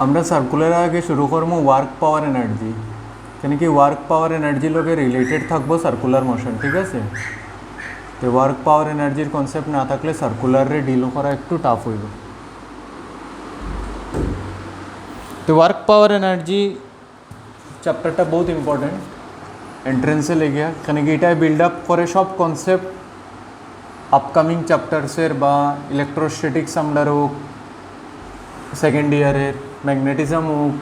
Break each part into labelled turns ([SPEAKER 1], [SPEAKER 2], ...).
[SPEAKER 1] আমরা সার্কুলার আগে শুরু করবো ওয়ার্ক পাওয়ার এনার্জি, কেন কি ওয়ার্ক পাওয়ার এনার্জি লগে রিলেটেড থাকবো সার্কুলার মোশন, ঠিক আছে? তো ওয়ার্ক পাওয়ার এনার্জির কনসেপ্ট না থাকলে সার্কুলারে ডিল করা একটু টাফ হইব। তো ওয়ার্ক পাওয়ার এনার্জি চ্যাপ্টারটা বহুত ইম্পর্টেন্ট এন্ট্রেন্সে লেগিয়া, কেন কি এটাই বিল্ড আপ করে সব কনসেপ্ট আপকামিং চ্যাপ্টার্সের বা ইলেকট্রোস্ট্যাটিক্স আমরা হোক, সেকেন্ড ইয়ারের ম্যাগনেটিজম হোক,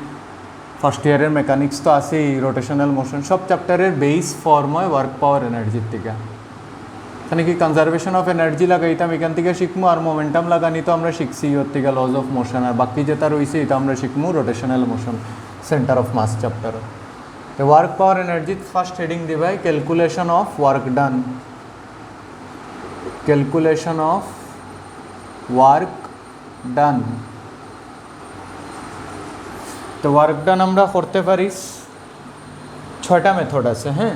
[SPEAKER 1] ফার্স্ট ইয়ারের মেকানিক্স তো আছেই, রোটেশনাল মোশন, সব চ্যাপ্টারের বেস ফর্ম হয় ওয়ার্ক পাওয়ার এনার্জির থেকে। এখানে কি কনজারভেশন অফ এনার্জি লাগাইতাম এখান থেকে শিখবো, আর মোমেন্টাম লাগানি তো আমরা শিখছি ওর থেকে লজ অফ মোশন, আর বাকি যেটা রয়েছে এটা আমরা শিখবো rotational motion centre of mass chapter. তো work power energy first heading দিবাই calculation of work done, calculation of work done. তো ওয়ার্ক ডান আমরা করতে পারি 6টা মেথড আছে। হ্যাঁ,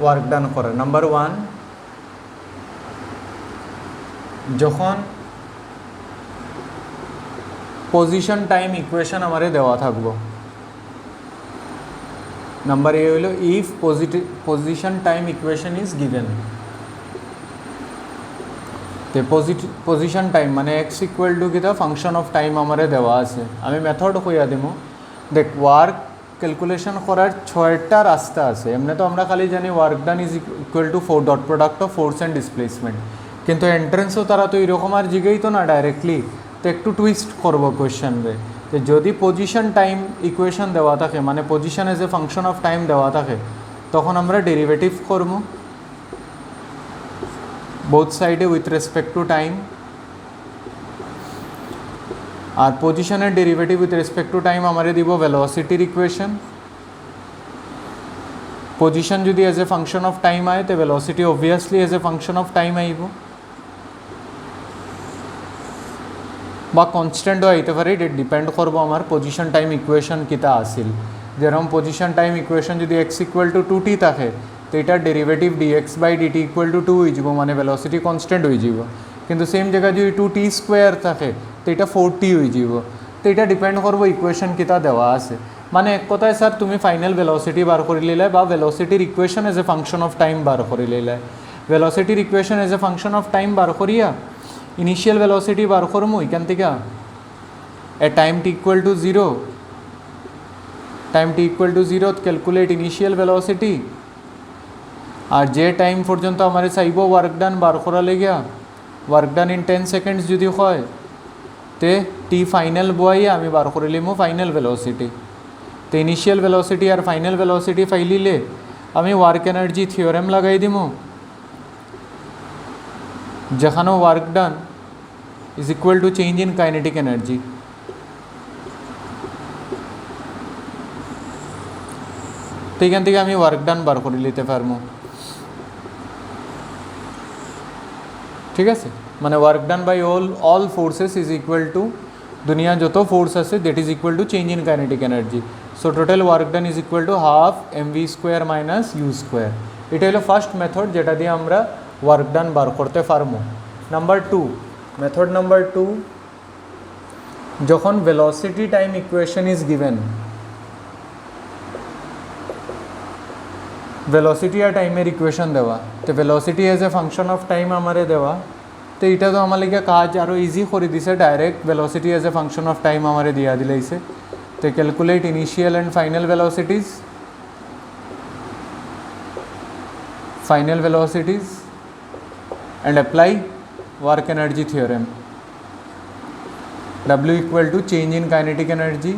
[SPEAKER 1] ওয়ার্ক ডান করার নাম্বার 1, যখন পজিশন টাইম ইকুয়েশন আমারে দেওয়া থাকবো। নাম্বার এ হইল if position time equation is given. তো পজিশন টাইম মানে এক্স ইকুয়াল টু কিতা ফাংশন অফ টাইম আমারে দেওয়া আছে। আমি মেথড কইয়া দিব। দেখ, ওয়ার্ক ক্যালকুলেশন করার 6টা রাস্তা আছে। এমনি তো আমরা খালি জানি work done is equal two dot product of force and displacement, কিন্তু এন্ট্রেন্সও তারা তো এরকম আর জিগেই তো না ডাইরেক্টলি, তো একটু টুইস্ট করবো কোয়েশ্চেনরে। যে যদি পজিশন টাইম ইকুয়েশন দেওয়া থাকে, মানে position age a function of time দেওয়া থাকে, তখন আমরা ডেরিভেটিভ করবো বোথ সাইডে উইথ রেসপেক্ট টু টাইম। আর পজিশনের derivative with respect to time আমারে দিব ভেলোসিটির ইকুয়েশন। পজিশন যদি age a function of time আয়, তো velocity obviously age a function of time আইব, বা কনস্ট্যান্টও আইতে পারে। এটা ডিপেন্ড করবো আমার পজিশন টাইম ইকুয়েশন কিতা আসিল। যেরকম পজিশন টাইম ইকুয়েশন যদি এক্স ইকুয়াল টু 2t থাকে, তো এটার derivative dx by dt equal to 2 হয়ে যাব, মানে ভেলোসিটি কনস্ট্যান্ট হয়ে যাব। কিন্তু সেম জায়গায় যদি 2t স্কোয়ার থাকে, তো এটা 4t হয়ে যাব। তো এটা ডিপেন্ড করবো ইকুয়েশন কিতা দেওয়া আছে। মানে এক কথায় স্যার তুমি ফাইনাল ভেলোসিটি বার করে লিলে, বা ভেলোসিটির equation as a function of time বার করে লিলে। ভেলোসিটির equation as a function of time বার করিয়া ইনিশিয়াল ভেলোসিটি বার করবো এখান থেকে, এ time T equal to 0, time T equal to 0 calculate initial velocity. আর যে টাইম পর্যন্ত আমার চাইব ওয়ার্ক ডান বার করা লেগিয়া, ওয়ার্ক ডান ইন 10 সেকেন্ডস যদি হয়, তে টি ফাইনাল বইয়া আমি বার করে লিমো ফাইনাল ভেলোসিটি। তো ইনিশিয়াল ভেলোসিটি আর ফাইনাল ভেলোসিটি ফাইলিলে আমি ওয়ার্ক এনার্জি থিওরেম লাগাই দিমো, যেখানে work done is equal to change in kinetic energy. তো এখান থেকে আমি ওয়ার্ক ডান বার করে নিতে পারবো, ঠিক আছে? মানে work done by all forces is equal to দুনিয়া যত ফোর্স আছে that is equal to change in kinetic energy. So total work done is equal to half mv square minus u square. এটা হলো ফার্স্ট মেথড যেটা দিয়ে আমরা work done বার করতে পারবো। নাম্বার 2, মেথড নাম্বার 2, যখন velocity time equation is given, velocity আর টাইমের ইকুয়েশন দেওয়া, তো velocity as a function of time আমারে দেওয়া। তো এটা তো আমার লিগে কাজ আরও ইজি করে দিছে, direct velocity as a function of time আমারে দিয়া দিলাইছে। তো calculate initial and final velocities, final velocities and apply work energy theorem. W equal to change in kinetic energy.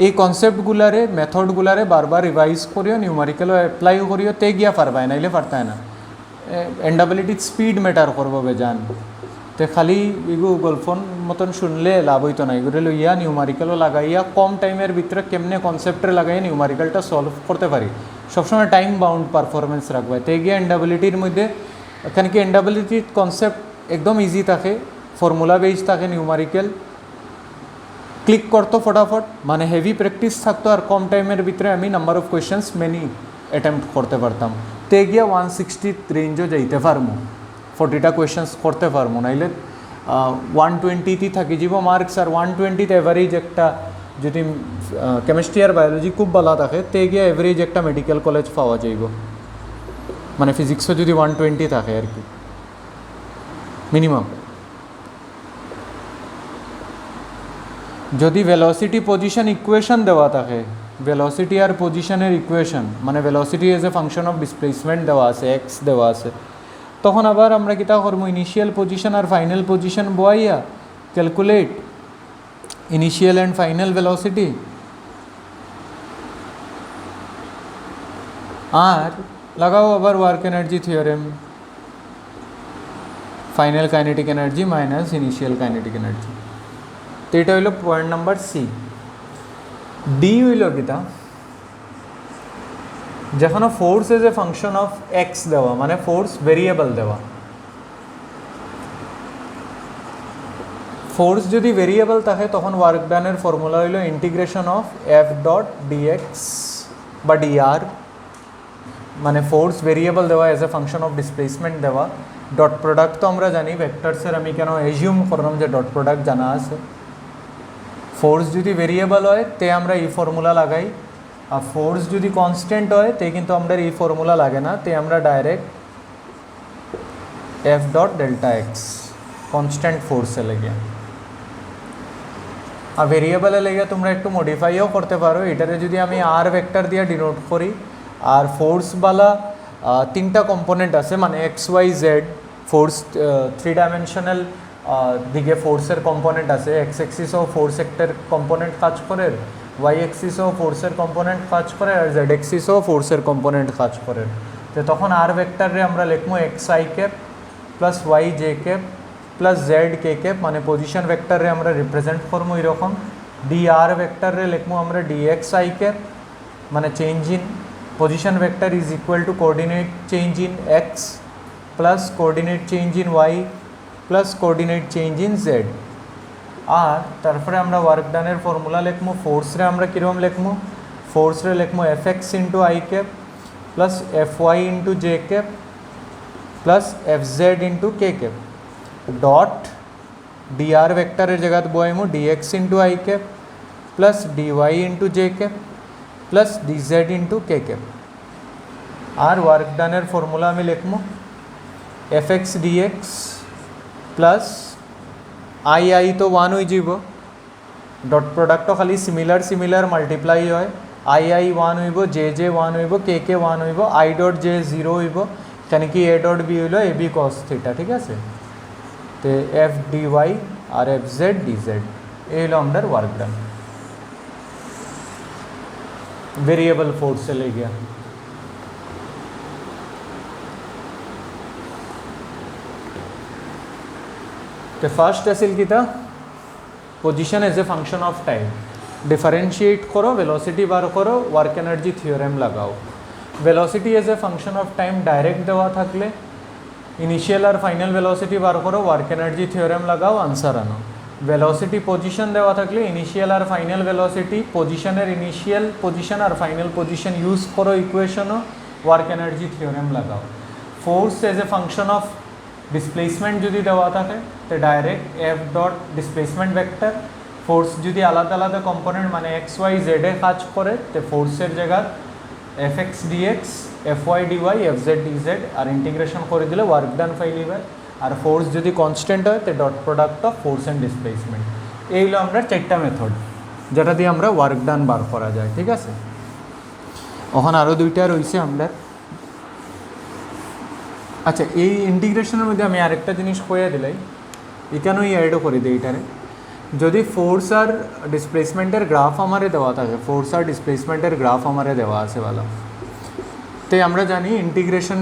[SPEAKER 1] এই কনসেপ্টগুলারে মেথডগুলারে বারবার রিভাইজ করিও, নিউমারিক্যালও অ্যাপ্লাইও করিও, তে গিয়া পারবায়, নাইলে পারতায় না। এন্ডাবিলিটির স্পিড ম্যাটার করবো বেজান। তো খালি এগু গল্পন মতন শুনলে লাভ হইতো না, এগুলো লইয়া নিউমারিক্যালও লাগাইয়া কম টাইমের ভিতরে কেমনে কনসেপ্টে লাগাইয়া নিউমারিক্যালটা সলভ করতে পারি। সবসময় টাইম বাউন্ড পারফরমেন্স রাখবে। তে গিয়া এন্ডাবিলিটির মধ্যে এখানে কি এন্ডাবিলিটির কনসেপ্ট একদম ইজি থাকে, ফর্মুলা বেস থাকে, নিউমারিক্যাল ক্লিক করতো ফটাফট, মানে হেভি প্র্যাকটিস থাকতো, আর কম টাইমের ভিতরে আমি number of questions many attempt করতে পারতাম। তে গিয়া 160 রেঞ্জও যাইতে পারবো, 40টা কোয়েশ্চেন্স করতে পারবো। নাইলে 120 থাকি যাব মার্কস, আর 120 এভারেজ একটা যদি কেমিস্ট্রি আর বায়োলজি খুব ভালো থাকে তে গিয়া এভারেজ একটা মেডিকেল কলেজ পাওয়া যাইব, মানে ফিজিক্সও যদি 120 থাকে আর কি মিনিমাম। যদি ভেলোসিটি পজিশন ইকুয়েশন দেওয়া থাকে, ভেলোসিটি আর পজিশনের ইকুয়েশন মানে velocity as a function of displacement দেওয়া আছে, এক্স দেওয়া আছে, তখন আবার আমরা কিতা করবো, ইনিশিয়াল পজিশন আর ফাইনাল পজিশন বয়াইয়া calculate initial and final velocity, আর লাগাও আবার work energy theorem, final kinetic energy minus initial kinetic energy. তো এটা হইল পয়েন্ট নাম্বার সি। ডি হইল কিতা, যখন force as a function of x দেওয়া মানে ফোর্স ভেরিয়েবল দেওয়া, ফোর্স যদি ভেরিয়েবল থাকে তখন ওয়ার্ক ডানের ফর্মুলা হইল integration of F dot dx বা ডিআর, মানে ফোর্স ভেরিয়েবল দেওয়া as a function of displacement দেওয়া। ডট প্রোডাক্ট তো আমরা জানি ভেক্টরসের, আমি কেন এজিউম করলাম যে ডট প্রোডাক্ট জানা আছে। ফোর্স যদি ভেরিয়েবল হয় তে আমরা এই ফর্মুলা লাগাই, আর ফোর্স যদি কনস্ট্যান্ট হয় তে কিন্তু আমরা এই ফর্মুলা লাগে না, তে আমরা direct F dot delta X constant ফোর্সে লেগে। আর ভেরিয়েবলে লেগে তোমরা একটু মডিফাইও করতে পারো, এটারে যদি আমি আর ভেক্টর দিয়ে ডিনোট করি, আর ফোর্সওয়ালা তিনটা কম্পোনেন্ট আছে মানে x y z, force 3 dimensional দিকে ফোর্সের কম্পোনেন্ট আছে, এক্স এক্সিসও ফোর্স একটা কম্পোনেন্ট কাজ করে, ওয়াই এক্সিসও ফোর্সের কম্পোনেন্ট কাজ করে, আর জেড এক্সিসও ফোর্সের কম্পোনেন্ট কাজ করে। তো তখন আর ভেক্টরে আমরা লিখবো X I cap plus Y J cap plus Z K cap, মানে পজিশন ভেক্টরে আমরা রিপ্রেজেন্ট করবো এরকম। ডি আর ভেক্টরে লিখবো আমরা ডি এক্স আই ক্যাপ, মানে change in position vector is equal to coordinate change in X plus coordinate change in Y plus coordinate change in Z. আর তারপরে আমরা ওয়ার্ক ডানের ফর্মুলা লিখবো, ফোর্সরে আমরা কীরকম লিখবো, ফোর্সরে লিখবো F X into I cap plus F Y into J cap plus F Z into K cap dot D R ভেক্টরের জায়গাত বয়াইমু D X into I cap plus D Y into J cap plus D Z into K cap. আর work ডানের formula আমি লিখবো F X D X plus I I তো 1 হয়ে যাব, ডট প্রোডাক্টও খালি সিমিলার সিমিলার মাল্টিপ্লাই হয়, আই আই 1 হইব, জে জে 1 হইব, কে কে 1 হইব, আই ডট জে 0 হইব, কেন কি এ ডট বি হইল এ বি কস থিটা, ঠিক আছে। তো এফ ডি ওয়াই আর এফ জেড ডি জেড এই হলো আমাদের ওয়ার্ক ডান ভেরিয়েবল ফোর্সে ले गया। तो फर्स्ट असिल किता position as a function of time, differentiate करो वेलोसिटी बार करो वर्क एनार्जी थियोरेम लगाओ। Velocity as a function of time direct देवा थाकले इनिशियल और फाइनल वेलोसिटी बार करो वर्क एनार्जी थियोरेम लगाओ आंसर आनो। वेलोसिटी पोजिशन देवा थाकले इनिशियल और फाइनल वेलोसिटी पोजिशनर इनिशियल पोजिशन और फाइनल पोजिशन यूज करो इक्वेशनो वर्क एनार्जी थियोरेम लगाओ। Force as a function of displacement যদি দেওয়া থাকে তো direct F dot displacement vector, force যদি আলাদা আলাদা কম্পোনেন্ট মানে এক্স ওয়াই জেড এ কাজ করে তো ফোর্সের জায়গায় F x D X F Y D Y F Z D Z আর ইন্টিগ্রেশন করে দিলে ওয়ার্ক ডান পাইলিবে। আর ফোর্স যদি কনস্ট্যান্ট হয় তো dot product of force and displacement. এই হলো আমরা চারটা মেথড যেটা দিয়ে আমরা ওয়ার্ক ডান বার করা যায়, ঠিক আছে। ওখানে আরও দুইটা রয়েছে আমরা। আচ্ছা, এই ইন্টিগ্রেশনের মধ্যে আমি আরেকটা জিনিস কইয়া দিলাই, এখানেই অ্যাডও করে দিই এটারে। যদি ফোর্স আর ডিসপ্লেসমেন্টের গ্রাফ আমারে দেওয়া থাকে, ফোর্স আর ডিসপ্লেসমেন্টের গ্রাফ আমারে দেওয়া আছে ভালো, তো আমরা জানি integration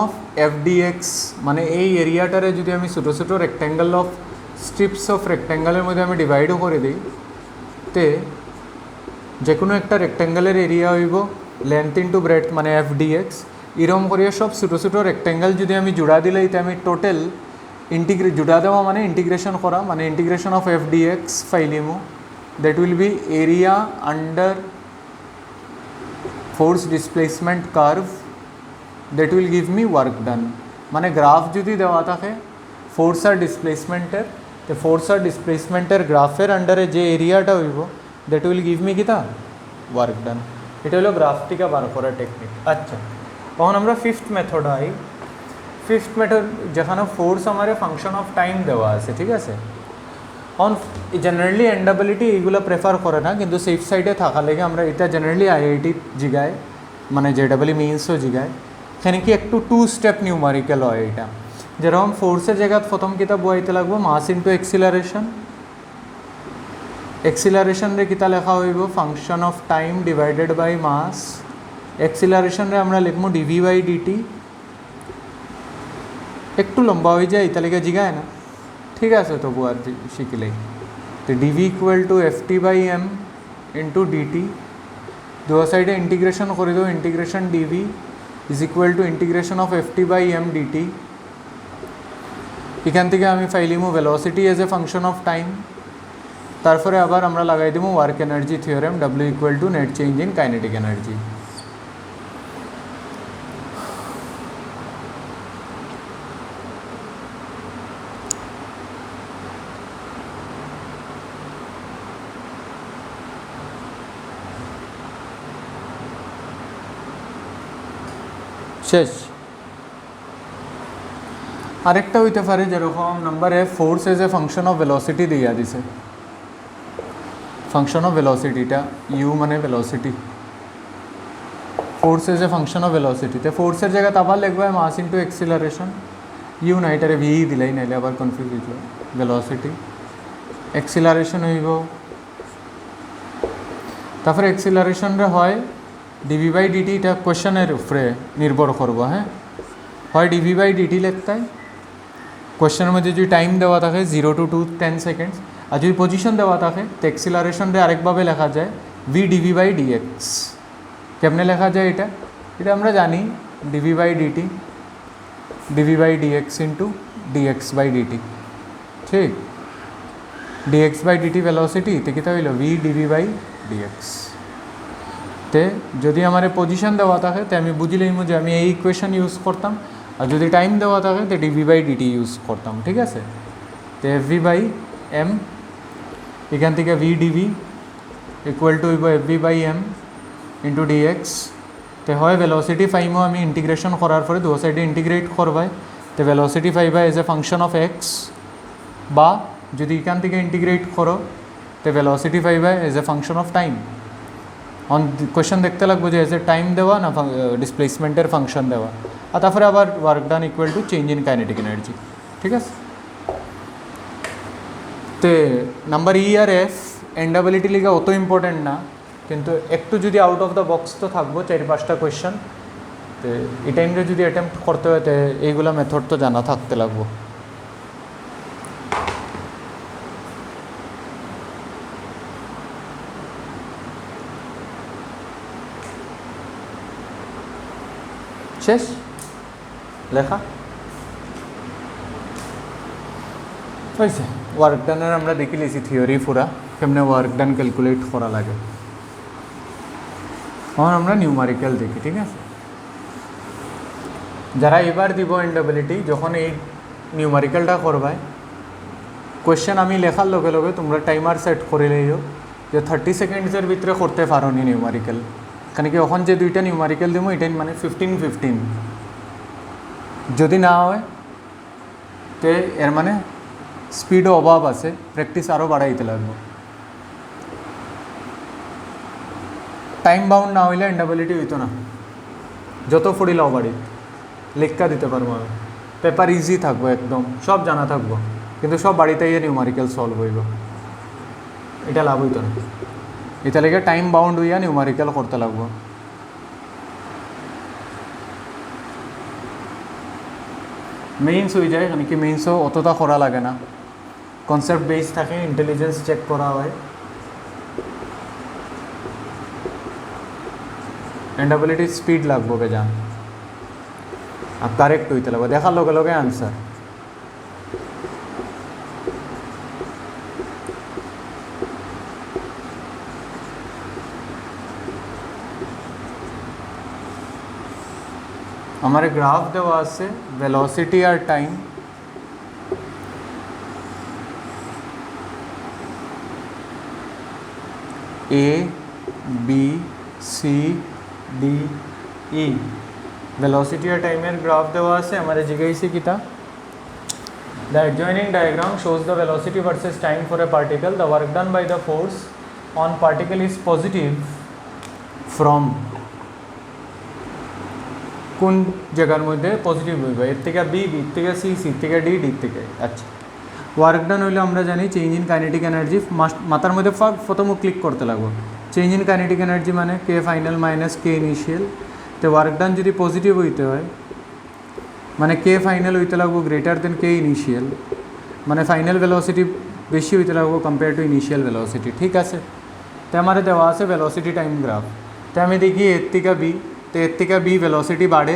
[SPEAKER 1] of F D x মানে এই এরিয়াটারে যদি আমি ছোটো ছোটো রেক্ট্যাঙ্গেল অফ স্ট্রিপস অফ রেক্ট্যাঙ্গেলের মধ্যে আমি ডিভাইডও করে দিই, তে যে কোনো একটা রেক্ট্যাঙ্গেলের এরিয়া হইব লেন্থ ইন্টু ব্রেডথ মানে এফ ডি এক্স। এরকম করিয়া সব ছোটো ছোটো রেক্ট্যাঙ্গেল যদি আমি জুড়া দিলেই তো আমি টোটাল জুড়া দেওয়া মানে ইন্টিগ্রেশন করা মানে integration of F D X ফাইলিমু, that will be area under force displacement curve, that will give me work done. মানে গ্রাফ যদি দেওয়া থাকে ফোর্স আর ডিসপ্লেসমেন্টের तो फोर्स और डिसप्लेसमेंटर ग्राफेर अंडारे जे एरियाटा हইব दैट उइल गिव मी किता वर्क डन। এটা হলো গ্রাফটিকা বার করার টেকনিক। আচ্ছা, তখন আমরা fifth method I. Fifth method যেখানে ফোর্স আমার ফাংশন অফ টাইম দেওয়া আছে, ঠিক আছে। অন জেনারেলি এন্ডাবিলিটি এইগুলো প্রেফার করে না, কিন্তু সেফ সাইডে থাকা লেগে আমরা এটা জেনারেলি আইআইটি জিগায়, মানে জেডাবলি মিনসও জিগায়। এখানে কি একটু টু স্টেপ নিউমারিক্যাল হয় এটা, যেরকম ফোর্সের জায়গায় প্রথম কিতা বইতে লাগবো মাস ইন্টু এক্সিলারেশন। এক্সিলারেশন রে কিতা লেখা হইব function of time divided by mass. Acceleration রে আমরা লিখবো ডিভি বাই ডিটি। একটু লম্বা হয়ে যায় এটা লেগে জিগায় না, ঠিক আছে, তবু আর শিখলেই। তো dv equal to F t by m into dt. দু সাইডে ইন্টিগ্রেশন করে দেবো, integration dv is equal to integration of F t by m dt. এখান থেকে আমি ফাইলিমো velocity as a function of time. তারপরে আবার আমরা লাগাই দেবো work energy theorem, W equal to net change in kinetic energy. শেষ। আরেকটা হইতে পারে যেরকম নাম্বারে force as a function of velocity দিয়া দিছে। ফাংশন অফ ভেলোসিটিটা ইউ মানে velocity, force as a function of ভেলোসিটিতে ফোর্সের জায়গায় আবার লিখবে মাস ইন্টু এক্সিলারেশন। ইউ না, এটারে ভি দিলাই, নাইলে আবার কনফিউজ হইল। ভেলোসিটি এক্সিলারেশন হইব, তারপরে এক্সিলারেশনরে হয় ডিভি বাই ডিটি। এটা কোয়েশ্চনের উপরে নির্ভর করবো, হ্যাঁ, হয় ডিভি বাই ডিটি লিখতে হয়। কোয়েশ্চনের মধ্যে যদি টাইম দেওয়া থাকে 0 to 10 সেকেন্ডস, আর যদি পজিশন দেওয়া থাকে তো এক্সিলারেশনরে আরেকভাবে লেখা যায় ভি ডিভি বাই ডিএক্স। কেমনে লেখা যায় এটা? এটা আমরা জানি dv by dt, dv by dx into dx by dt, ঠিক। ডিএক্স বাই ডিটি ভেলোসিটি তো কিতা হইল ভি ডিভি বাই ডিএক্স। তে যদি আমার পজিশন দেওয়া থাকে তো আমি বুঝি লইম যে আমি এই ইকুয়েশন ইউজ করতাম, আর যদি টাইম দেওয়া থাকে তো ডিভি বাই ডিটি ইউজ করতাম, ঠিক আছে। তো এফ ভি বাই এম, এখান থেকে ভি ডিভি ইকুয়াল টু হইব F v by m into dx. তো হয় ভেলোসিটি পাইমো আমি ইন্টিগ্রেশন করার পরে দু সাইডে ইন্টিগ্রেট করবাই, তো ভেলোসিটি পাইবা age a function of x, বা যদি এখান থেকে ইন্টিগ্রেট করো তো ভেলোসিটি পাইবা age a function of time. On question দেখতে লাগবো যে এজ এ টাইম দেওয়া না ডিসপ্লেসমেন্টের ফাংশন দেওয়া, আর তারপরে আবার work done equal to change in kinetic energy, ঠিক আছে। তো নাম্বার ই আর এফ এন্ডাবিলিটি লিগা অত ইম্পর্টেন্ট না, কিন্তু একটু যদি আউট অফ দ্য বক্স তো থাকবো 4-5টা কোয়েশ্চন। তো এই টাইমে যদি অ্যাটেম্প্ট করতে হয় তো এইগুলো মেথড তো জানা থাকতে লাগবো। শেষ লেখা হয়েছে। ওয়ার্ক ডানের আমরা দেখে লিছি থিওরি পুরা কেমনে ওয়ার্ক ডান ক্যালকুলেট করা লাগে। এখন আমরা নিউমারিক্যাল দেখি, ঠিক আছে। যারা এবার দিব এন্ডাবিলিটি, যখন এই নিউমারিক্যালটা করবাই কোয়েশ্চেন আমি লেখার লগে লগে তোমরা টাইমার সেট করে লইও যে 30 সেকেন্ডসের ভিতরে করতে পারো নি নিউমারিক্যাল। কারণ কি এখন যে দুইটা নিউমারিক্যাল দিব এটা মানে 15-15, যদি না হয় তো এর মানে স্পিডও অভাব আছে, প্র্যাকটিস আরও বাড়াইতে লাগবে। টাইম বাউন্ড না হইলে এন্ডাবিলিটি হইতো না, যত ফুড়িলাও বাড়ি লেখা দিতে পারবো আমি, পেপার ইজি থাকবো, একদম সব জানা থাকবো, কিন্তু সব বাড়িতে গিয়ে নিউমারিক্যাল সলভ হইব, এটা লাভ হইতো না। এটা লেগে টাইম বাউন্ড হইয়া নিউমারিক্যাল করতে লাগবো। মেইনস হয়ে যায়, মানে কি মেইনসও অতটা করা লাগে না, কনসেপ্ট বেস থাকে, ইন্টেলিজেন্স চেক করা হয়। এন্ডাবিলিটি স্পিড লাগবো বেজান, আর কারেক্ট হইতে লাগবে, দেখার লগে লগে আনসার। हमारे ग्राफ देवा আছে ভেলোসিটি আর time. A B C D E velocity আর টাইমের গ্রাফ দেওয়া আছে আমারে জিজ্ঞাসা কিতা the adjoining diagram shows the velocity versus time for a particle the work done by the force on particle is positive from কোন জায়গার মধ্যে পজিটিভ হইবে এর থেকে বি বি থেকে সি সি থেকে ডি ডি থেকে আচ্ছা ওয়ার্ক ডান হইলে আমরা জানি চেঞ্জ ইন কাইনেটিক এনার্জি মাথার মধ্যে প্রথম ক্লিক করতে লাগবো চেঞ্জ ইন কাইনেটিক এনার্জি মানে কে ফাইনাল মাইনাস কে ইনিশিয়াল তো ওয়ার্ক ডান যদি পজিটিভ হইতে হয় মানে কে ফাইনাল হইতে লাগবো গ্রেটার দেন কে ইনিশিয়াল মানে ফাইনাল ভেলোসিটি বেশি হইতে লাগবো কম্পেয়ার টু ইনিশিয়াল ভেলোসিটি ঠিক আছে তো আমার দেওয়া আছে ভেলোসিটি টাইম গ্রাফ তো আমি দেখি এর থেকে বি তো এর থেকে বি ভেলোসিটি বাড়ে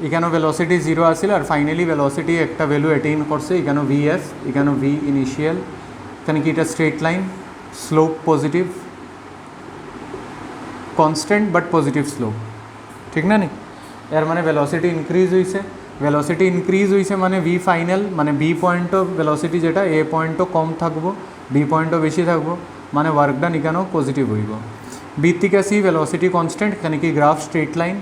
[SPEAKER 1] এখানেও ভেলোসিটি জিরো আসছিল আর ফাইনালি ভেলোসিটি একটা ভ্যালু অ্যাটেইন করছে এখানেও ভি এফ এখানেও ভি ইনিশিয়াল এখানে কি এটা straight line slope positive constant but positive slope ঠিক না নি এর মানে ভেলোসিটি ইনক্রিজ হয়েছে ভেলোসিটি ইনক্রিজ হয়েছে মানে ভি ফাইনাল মানে বি পয়েন্টও ভেলোসিটি যেটা এ পয়েন্টও কম থাকবো বি পয়েন্টও বেশি থাকবো মানে ওয়ার্ক ডান এখানেও পজিটিভ হইব বি থেকে সি ভেলোসিটি কনস্ট্যান্ট এখানে কি গ্রাফ স্ট্রেট লাইন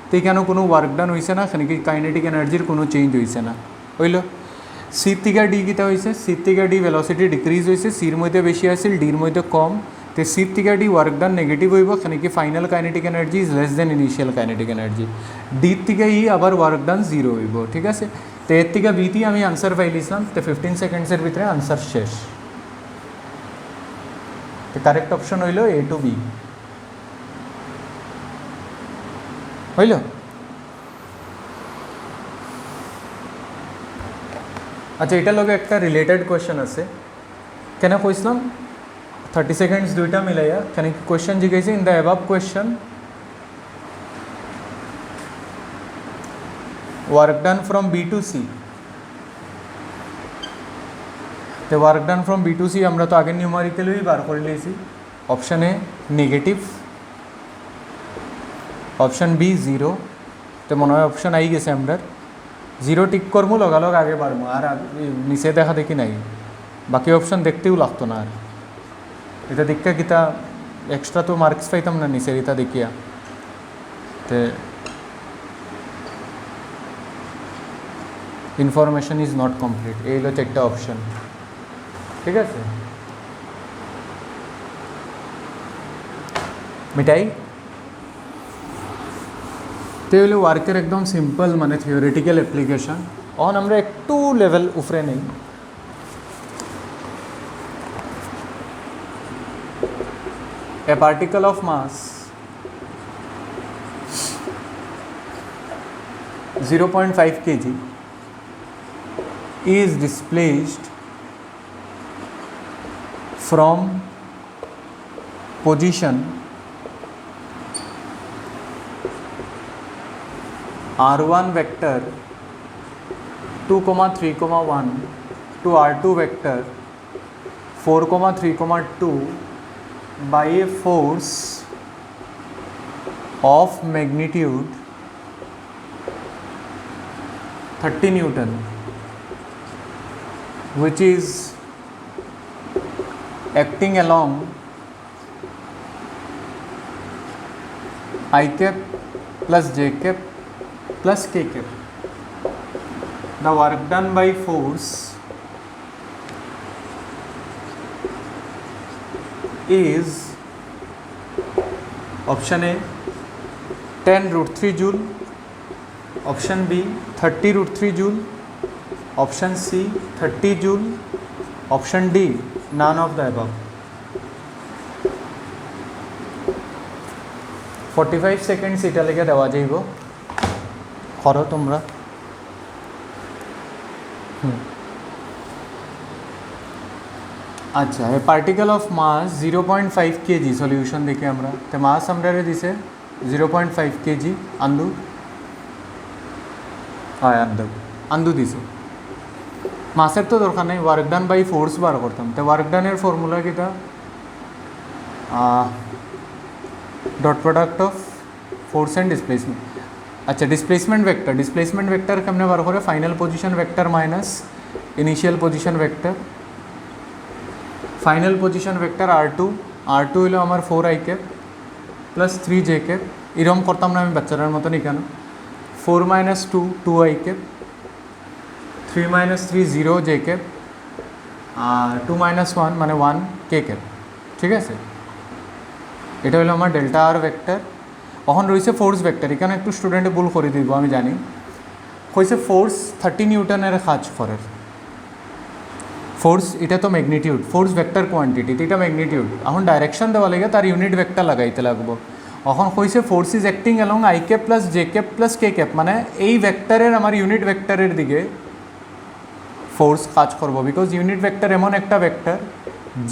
[SPEAKER 1] তো এখানেও কোনো ওয়ার্ক ডান হয়েছে না এখানে কি কাইনেটিক এনার্জির কোনো চেঞ্জ হয়েছে না হইল সি থেকে ডি কিতা হয়েছে সি থেকে ডি ভেলোসিটি ডিক্রিজ হয়েছে সির মধ্যে বেশি আসছিল ডির মধ্যে কম তো সি থেকে ডি ওয়ার্ক ডান নেগেটিভ হইব এখানে কি final kinetic energy is less than initial kinetic energy D থেকে ই আবার ওয়ার্ক ডান জিরো হইব ঠিক আছে তো এর থেকে বিতে আমি আনসার পাইলিছিলাম তো 15 সেকেন্ডসের ভিতরে আনসার শেষ তো কারেক্ট অপশন হইল এ টু বি হইল আচ্ছা এটার লগে একটা রিলেটেড কোয়েশ্চেন আছে কেন কইছিলাম 30 সেকেন্ডস দুইটা মিলাইয়া কেন কোয়েশ্চেন জিজ্ঞাসা in the above question work done from B to C তো work done from B to C আমরা তো আগে নিউমারিক্যালি বার করে লিয়েছি option A negative option B zero তো মনে হয় অপশন আই গেছে আমরা জিরো টিক করবো লগালগ আগে বাড়বো আর নিচে দেখা দেখি নাই বাকি অপশন দেখতেও লাগতো না আর এটা দেখা কিতা এক্সট্রা তো মার্কস পাইতাম না নিচের এটা দেখিয়া তে ইনফরমেশন ইজ নট কমপ্লিট এই হলো একটা অপশন ঠিক আছে মিটাই তো হলো ওয়ার্কের একদম সিম্পল মানে থিওরিটিক্যাল অ্যাপ্লিকেশন অন আমরা একটু লেভেল উপরে নেই a particle of mass 0.5 kg is displaced from position r1 vector 2,3,1 to r2 vector 4,3,2 by a force of magnitude 30 Newton which is acting along I cap plus j cap plus k cap. The work done by force is option A 10√3 joule, option B 30√3 joule, option C 30 joule, option D none of the above. 45 seconds এটা লেগে দেওয়া যাইব করো তোমরা আচ্ছা a particle of mass 0.5 kg solution দেখি আমরা তো মাস আমরা দিছে 0.5 kg আন্দু আন্দু দিছে মাসের তো দরকার নেই ওয়ার্ক ডান বাই ফোর্স বার করতাম তো ওয়ার্ক ডানের ফর্মুলা কিটা dot product of force and displacement আচ্ছা ডিসপ্লেসমেন্ট ভেক্টর কেমনে বার করে final position vector minus initial position vector final position vector r2 R2 হলো আমার 4i cap plus 3j cap, এরকম করতাম না আমি বাচ্চাটার মতন এখানে। 4 minus 2 2i cap, 3 minus 3 0j cap, আর 2 মাইনাস 1 মানে 1k ক্যাপ। ঠিক আছে, এটা হলো আমার ডেল্টা আর ভেক্টর। এখন রয়েছে ফোর্স ভেক্টর, এখানে একটু স্টুডেন্টে ভুল করে দিব আমি জানি। হয়েছে ফোর্স 30 নিউটনের কাজ করে। ফোর্স এটা তো ম্যাগনিটিউড, ফোর্স ভেক্টর কোয়ান্টিটি, এটা ম্যাগনিটিউড। এখন ডাইরেকশন দেওয়া লাগে তার ইউনিট ভেক্টর লাগাইতে লাগবো। এখন হয়েছে force is acting along I cap plus j cap plus k cap, মানে এই ভেক্টরের আমার ইউনিট ভেক্টরের দিকে ফোর্স কাজ করবো। বিকজ ইউনিট ভেক্টর এমন একটা ভেক্টর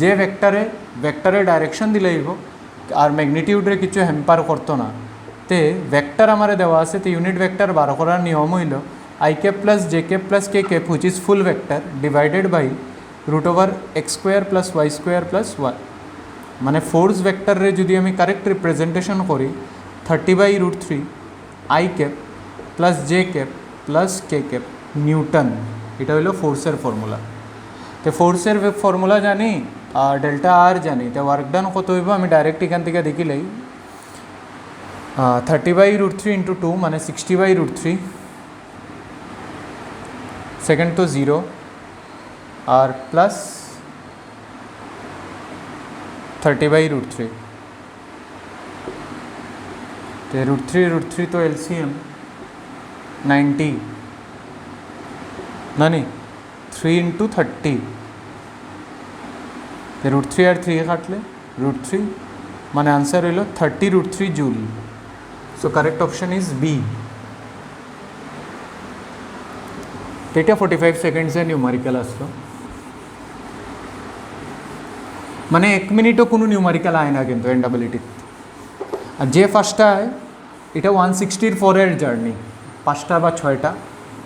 [SPEAKER 1] যে ভেক্টরে ডাইরেকশন দিলেইব আর ম্যাগনিটিউডের কিছু হ্যাম্পার করতো না। তে ভেক্টর আমারে দেওয়া আছে, তো ইউনিট ভেক্টর বার করার নিয়ম হইল i cap plus j cap plus k cap which is full vector divided by root over x square plus y square plus 1। মানে ফোর্স ভেক্টরে যদি আমি কারেক্ট রিপ্রেজেন্টেশন করি 30/√3 I cap plus j cap plus k cap Newton, এটা হলো ফোর্সের formula. তো ফোর্সের formula জানি আর ডেল্টা আর জানি, তো ওয়ার্ক ডান কত হইব আমি ডাইরেক্ট এখান থেকে দেখিলেই 30/√3 ইন্টু 2 মানে 60/√3, সেকেন্ড তো 0 আর প্লাস 30/√3। তো √3 তো এলসিএম 90 না নি 3 ইন্টু 30, তো √3 আর 3 কাটলে √3 মানে আনসার হইল 30√3 joule. So correct option is B. এটা 45 সেকেন্ডসে নিউমারিক্যাল আসলো, মানে 1 মিনিটও কোনো নিউমারিক্যাল আয় না কিন্তু এন্ডাবিলিটি। আর যে ফার্স্টটা আয় এটা 164 জার্নি, 5টা বা 6টা,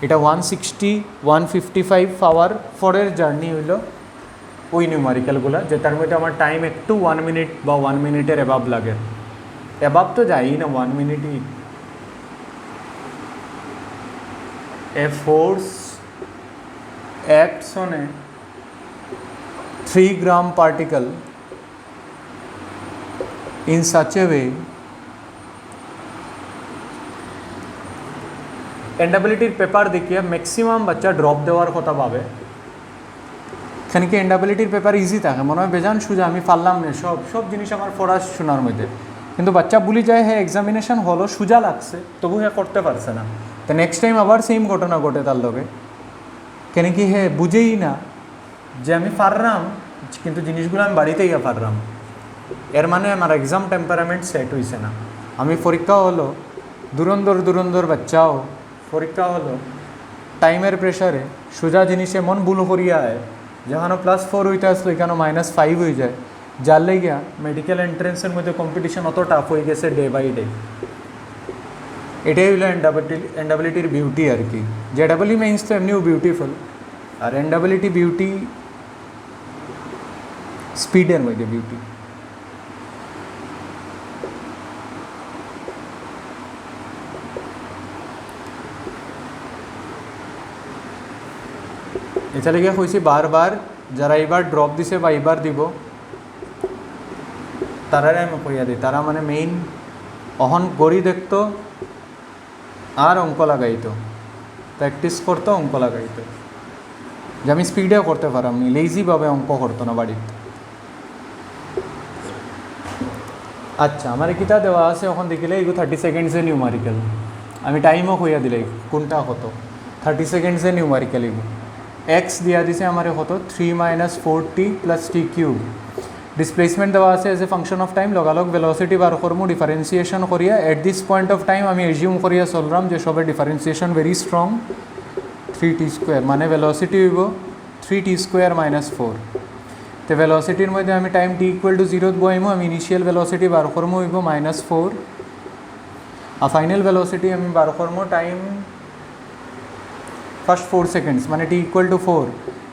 [SPEAKER 1] এটা 160 155 আওয়ার 4 জার্নি হইল ওই নিউমারিক্যালগুলো, যেটার মধ্যে আমার টাইম একটু 1 মিনিট বা 1 মিনিটের অ্যাবাব লাগে। অ্যাবাব তো যাই না, 1 মিনিটই। A force acts on a 3 gram particle in such a way, এন্ডাবিলিটির পেপার দেখিয়ে ম্যাক্সিমাম বাচ্চা ড্রপ দেওয়ার কথা ভাবে। এখানে কি এন্ডাবিলিটির পেপার ইজি থাকে, মনে হয় বেজান সোজা, আমি পারলাম না সব জিনিস আমার পড়া শোনার মধ্যে, কিন্তু বাচ্চা ভুলে যায় হ্যাঁ এক্সামিনেশন হলো সোজা লাগছে তবু হ্যাঁ করতে পারছে না। তো নেক্সট টাইম আবার সেম ঘটনা ঘটে তার লগে, কেন কি হে বুঝেই না যে আমি পারলাম কিন্তু জিনিসগুলো আমি বাড়িতে গিয়ে পারলাম, এর মানে আমার এক্সাম টেম্পারামেন্ট সেট হয়েছে না। আমি পরীক্ষা হলো দুরন্দর বাচ্চাও পরীক্ষা হলো টাইমের প্রেশারে সোজা জিনিসে মন ভুল করিয়া হয়, যেখানে +4 হইতে আসলো এখানে -5 হয়ে যায়, যার লেগিয়া মেডিকেল এন্ট্রেন্সের মধ্যে কম্পিটিশন অত টাফ হয়ে গেছে ডে বাই ডে। এটাই হলো এন্ডাবিলিটির বিউটি আর কি। যে ডাবল ই মেইনস তো এমনিও বিউটিফুল, আর এন্ডাবিলিটি বিউটি স্পিডের মধ্যে বিউটি। এটা লেগে কইছি বারবার যারা এবার ড্রপ দিছে বা এবার দিব তারারে আমি কইয়া দিই, তারা মানে মেইন অহন গড়ি দেখতো আর অঙ্ক লাগাইতো, প্র্যাকটিস করতো অঙ্ক লাগাইতো, যে আমি স্পিডেও করতে পারাম নি, লেজিভাবে অঙ্ক করতো না বাড়িতে। আচ্ছা আমার কিতা দেওয়া আছে এখন দেখিলে এগুলো 30 সেকেন্ডসে নিউমারিক্যাল, আমি টাইমও কইয়া দিলে কোনটা কত, 30 সেকেন্ডসে নিউমারিক্যাল। এগুলো এক্স দিয়া দিছে আমার কত 3 - 4t + t³ ডিসপ্লেসমেন্ট দেওয়া আছে age a function of time, লগালগ ভেলোসিটি বার করবো ডিফারেন্সিয়েশন করিয়া। At this point of time আমি এজিউম করিয়া চললাম যে সবের ডিফারেন্সিয়েশন ভেরি স্ট্রং, 3t² মানে ভেলোসিটি হইব 3t² - 4। তো ভেলোসিটির মধ্যে আমি টাইম t = 0 বইমো, আমি ইনিশিয়াল ভেলোসিটি বার করবো হইব -4, আর ফাইনাল ভেলোসিটি আমি বার করবো টাইম ফার্স্ট 4 সেকেন্ডস মানে t = 4।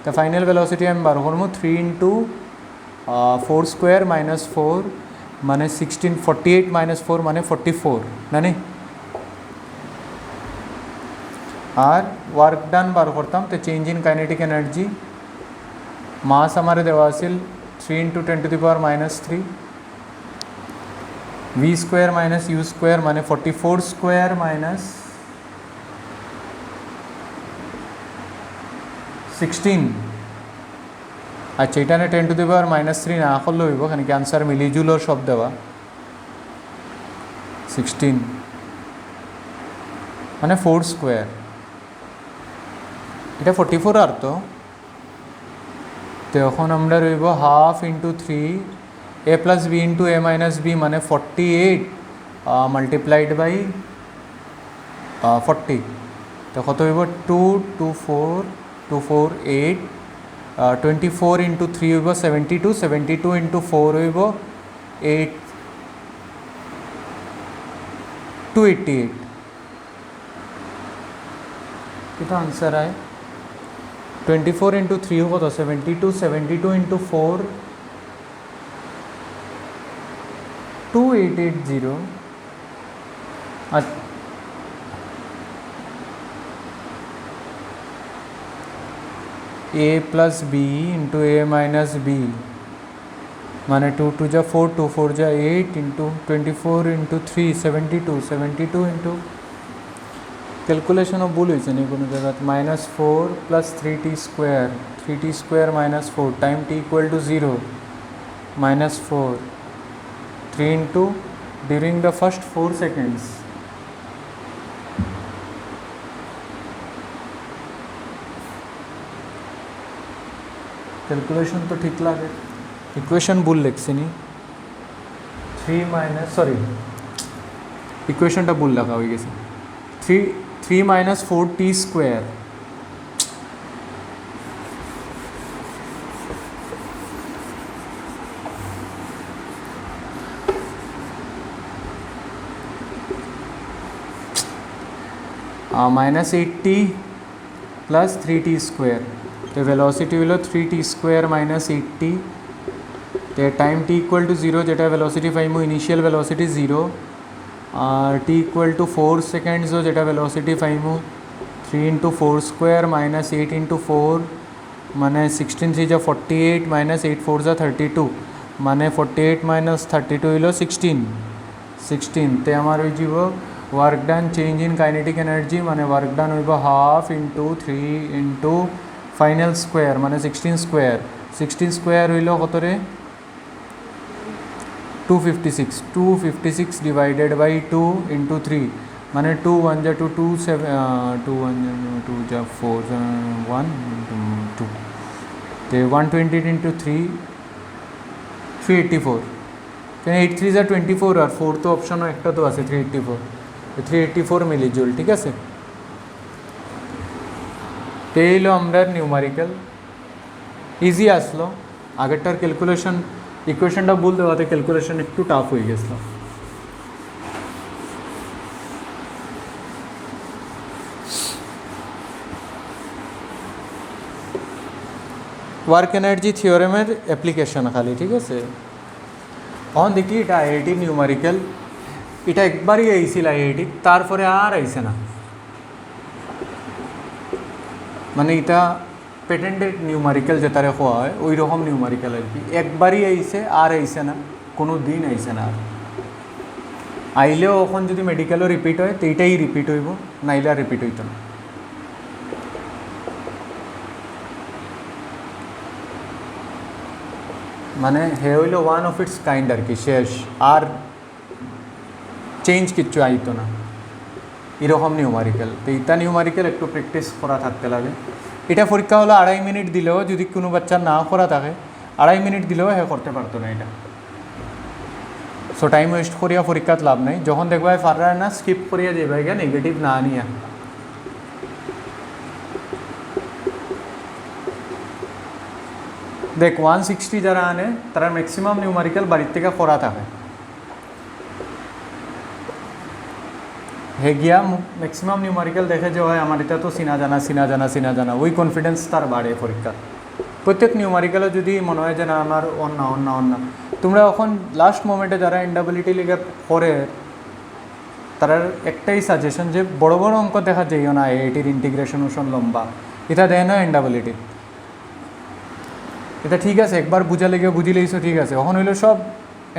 [SPEAKER 1] তো ফাইনাল ভেলোসিটি আমি বার করবো 3 × 4² - 4 মানে 16, 48 - 4 মানে 44 না নি। আর ওয়ার্ক ডান বার করতাম, তো চেঞ্জ ইন কাইনেটিক এনার্জি মাস আমার দেওয়া আছিল 3 into 10 to the power minus 3 v square minus u square মানে 44 square minus 16 আচ্ছা এটা না 10 to the power minus 3 না করলে হইব এখানে কি আনসার মিলিজুলর সব দেওয়া 16 মানে 4 স্কোয়ার এটা 44 আর তো এখন আমরা রইব half into 3 a plus b into a minus b মানে 48 মাল্টিপ্লাইড বাই 40 তো কত হইব 2 2 4 2 4 8 24 ইন্টু 3 হইব 72 72 ইন্টু 4 হইব 8 288 कितना आंसर आए 24 इंटू 3 होगा तो 72 72 into 4 2880 a plus b into a minus b माने 2 2 जा 4 2 4 जा 8 इंटू 24 इंटू 3 72 72 इंटू कैलकुलेशन भूल हो কোনো জায়গাত -4 plus 3t square minus 4 time t equal to 0 -4 3 into during the first 4 seconds calculation तो ठीक लगे इक्वेशन भूल लिखছি নি 3 माइनस सॉरी इक्वेशनটা ভুল লেখা হয়ে গেছে 3 minus 4t square minus 8t plus 3t square तो वेलोसिटी হলো 3t square minus 8t तो टाइम t इक्वल टू 0 যেটা वेलोसिटी পাইমু ইনিশিয়াল वेलोसिटी 0 और t इक्वल टू 4 सेकेंड्स हो जेटा वेलोसिटी पाइमु 3 इंटू 4 स्क्वायर माइनस 8 इंटू 4 माने 16 3 जा 48 माइनस 8 4 जा 32 माने 48 माइनस 32 हलो 16 ते हमार हो जीव work done change in kinetic energy माने वर्क डन हो half into 3 into final square माने 16 स्क्वायर हलो कत रे 256 डिवाइडेड बाई 2 इंटू 3 माने 2 1 जा 2 2 7 2 1 2 जा 4 1 2 तो 120 इंटू 3 384 क्या 8 3 जा 24 और 4 तो ऑप्शन एक तो आसे 384 मिली जूल ठीक है तो ये न्यूमेरिकल इजी आसलो आगेटार कैलकुलेशन इक्वेशनটা ভুল দেওয়াতে ক্যালকুলেশন একটু টাফ হয়ে গেছিল ওয়ার্ক এনার্জি থিওরেমের অ্যাপ্লিকেশন খালি ঠিক আছে অন দেখি এটা আইআইটি নিউমেরিক্যাল এটা একবারই আইছিল আইআইটি তারপরে আর আইছে না মানে এটা পেটেন্টেড নিউমেরিক্যাল যেটারে হওয়া হয় ওই রকম নিউমেরিক্যাল আর কি একবারই আইছে আর আইছে না কোনো দিন আইছে না আর আইলেও এখন যদি মেডিকেলও রিপিট হয় তো এইটাই রিপিট হইব নাইলে আর রিপিট হইতো না মানে হে হইল ওয়ান অফ ইটস কাইন্ড আর কি শেষ আর চেঞ্জ কিচ্ছু আইতো না এরকম নিউমেরিক্যাল তো এইটা নিউমেরিক্যাল একটু প্র্যাকটিস করা থাকতে লাগে এটা পরীক্ষা হলো 2.5 মিনিট দিলেও যদি কোনো বাচ্চা না করা থাকে 2.5 মিনিট দিলেও হে করতে পারতো না এটা সো টাইম ওয়েস্ট করিয়া পরীক্ষাত লাভ নাই যখন দেখবা পারা না স্কিপ করিয়া যাবে গা নেগেটিভ না নিয়া দেখ 160 যারা আনে তারা ম্যাক্সিমাম নিউমেরিক্যাল বাড়ির থেকে করা থাকে হে গিয়া ম্যাক্সিমাম নিউমেরিক্যাল দেখে যে হয় আমার এটা তো চিনা জানা ওই কনফিডেন্স তার বাড়ে পরীক্ষা প্রত্যেক নিউমেরিক্যালে যদি মনে হয় যে না আমার অন্য তোমরা এখন লাস্ট মোমেন্টে যারা এনডাবলিটি লিগে করে তার একটাই সাজেশন যে বড় বড় অঙ্ক দেখা যাইও না আইআইটির ইন্টিগ্রেশন ওশন লম্বা এটা দেয় না এনডাবলিটি এটা ঠিক আছে, একবার বুঝা লেগে বুঝি লইছো, ঠিক আছে। এখন হইলো সব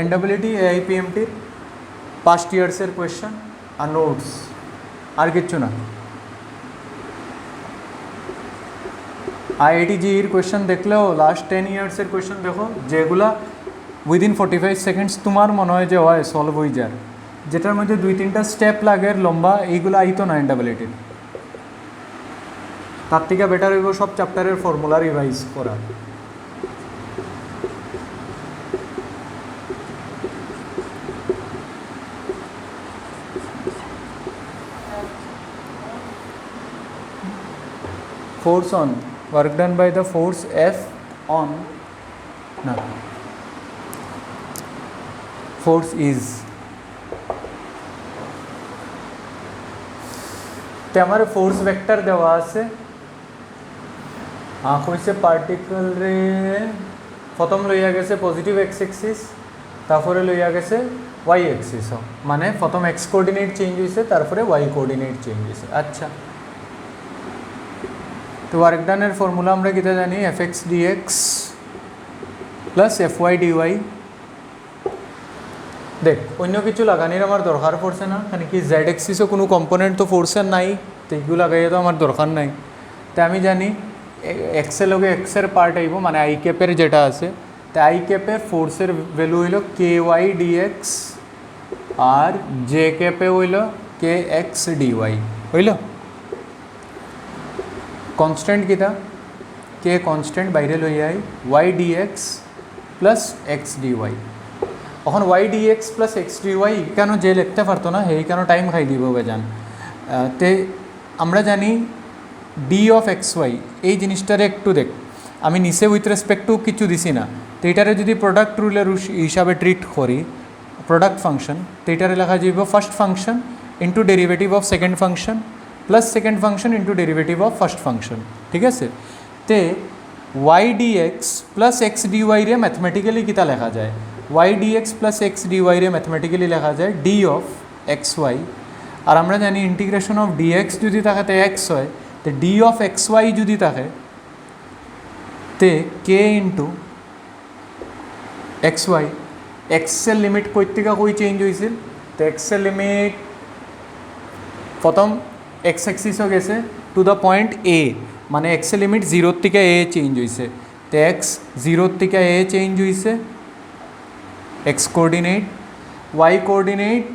[SPEAKER 1] এনডাব্লিউটি এআইপিএমটির পাস্ট ইয়ার্সের কোয়েশ্চেন আর নোটস, আর কিচ্ছু না। আইআইটি জিইর কোয়েশ্চেন দেখলেও লাস্ট 10 ইয়ার্সের কোয়েশ্চেন দেখো, যেগুলা উইদিন 45 সেকেন্ডস তোমার মনে হয় যে হয় সলভ হয়ে যায়, যেটার মধ্যে 2-3টা স্টেপ লাগে লম্বা, এইগুলো আইতো না এনডাব্লিউটির। তার থেকে বেটার হইব সব চ্যাপ্টারের ফর্মুলা রিভাইজ করা। Force on, work done by the force F on, no, force is, তো আমার ফোর্স ভেক্টর দেওয়া আছে, হইছে পার্টিকল রে প্রথম লইয়া গেছে পজিটিভ এক্স এক্সিস, তারপরে লইয়া গেছে ওয়াই এক্সিস, মানে প্রথম এক্স কোঅর্ডিনেট চেঞ্জ হয়েছে, তারপরে ওয়াই কোঅর্ডিনেট চেঞ্জ হয়েছে। আচ্ছা, তো ওয়ার্ক ডানের ফর্মুলা আমরা কিতা জানি, F x dx plus F Y dy. দেখ অন্য কিছু লাগানির আমার দরকার পড়ছে না, মানে কি জেড এক্সিসও কোনো কম্পোনেন্ট তো ফোর্সের নাই, তো এইগুলো লাগাইয়ে তো আমার দরকার নাই। তো আমি জানি এক্সের লগে এক্সের পার্ট আইব, মানে আই ক্যাপের যেটা আছে, তো আই ক্যাপের ফোর্সের ভ্যালু হইল কে ওয়াই ডিএক্স, আর জে ক্যাপে হইল কে এক্স ডিওয়াই, হইল। কনস্ট্যান্ট কিতা, কে কনস্ট্যান্ট বাইরে লই আই, y dx plus x dy. এখন y dx plus x dy কেন যে লিখতে পারতো না, এই কেন টাইম খাই দিব বেজান। তে আমরা জানি ডি অফ এক্স ওয়াই, এই জিনিসটারে একটু দেখ, আমি নিচে উইথ রেসপেক্ট টু কিছু দিছি না, তো এটারে যদি প্রোডাক্ট রুলের হিসাবে ট্রিট করি, প্রোডাক্ট ফাংশন, তো এটারে লেখা যাইব first function into derivative of second function plus second function into derivative of first function, ঠিক আছে। তে y dx plus x dy রে ম্যাথমেটিক্যালি কিতা লেখা যায়, y dx plus x dy রে ম্যাথমেটিক্যালি লেখা যায় ডি অফ এক্স ওয়াই। আর আমরা জানি ইন্টিগ্রেশন অফ ডিএক্স যদি থাকে তো এক্স হয়, তো ডি অফ এক্স ওয়াই যদি থাকে তে কে ইন্টু এক্স ওয়াই। এক্সের লিমিট কই থেকে কই চেঞ্জ হয়েছিল, তো এক্সের লিমিট প্রথম এক্স এক্সিসও গেছে টু দ্য পয়েন্ট এ, মানে এক্সের লিমিট 0 থেকে এ চেঞ্জ হয়েছে, তো এক্স 0 থেকে এ চেঞ্জ হয়েছে এক্স কোঅর্ডিনেট, ওয়াই কোঅর্ডিনেট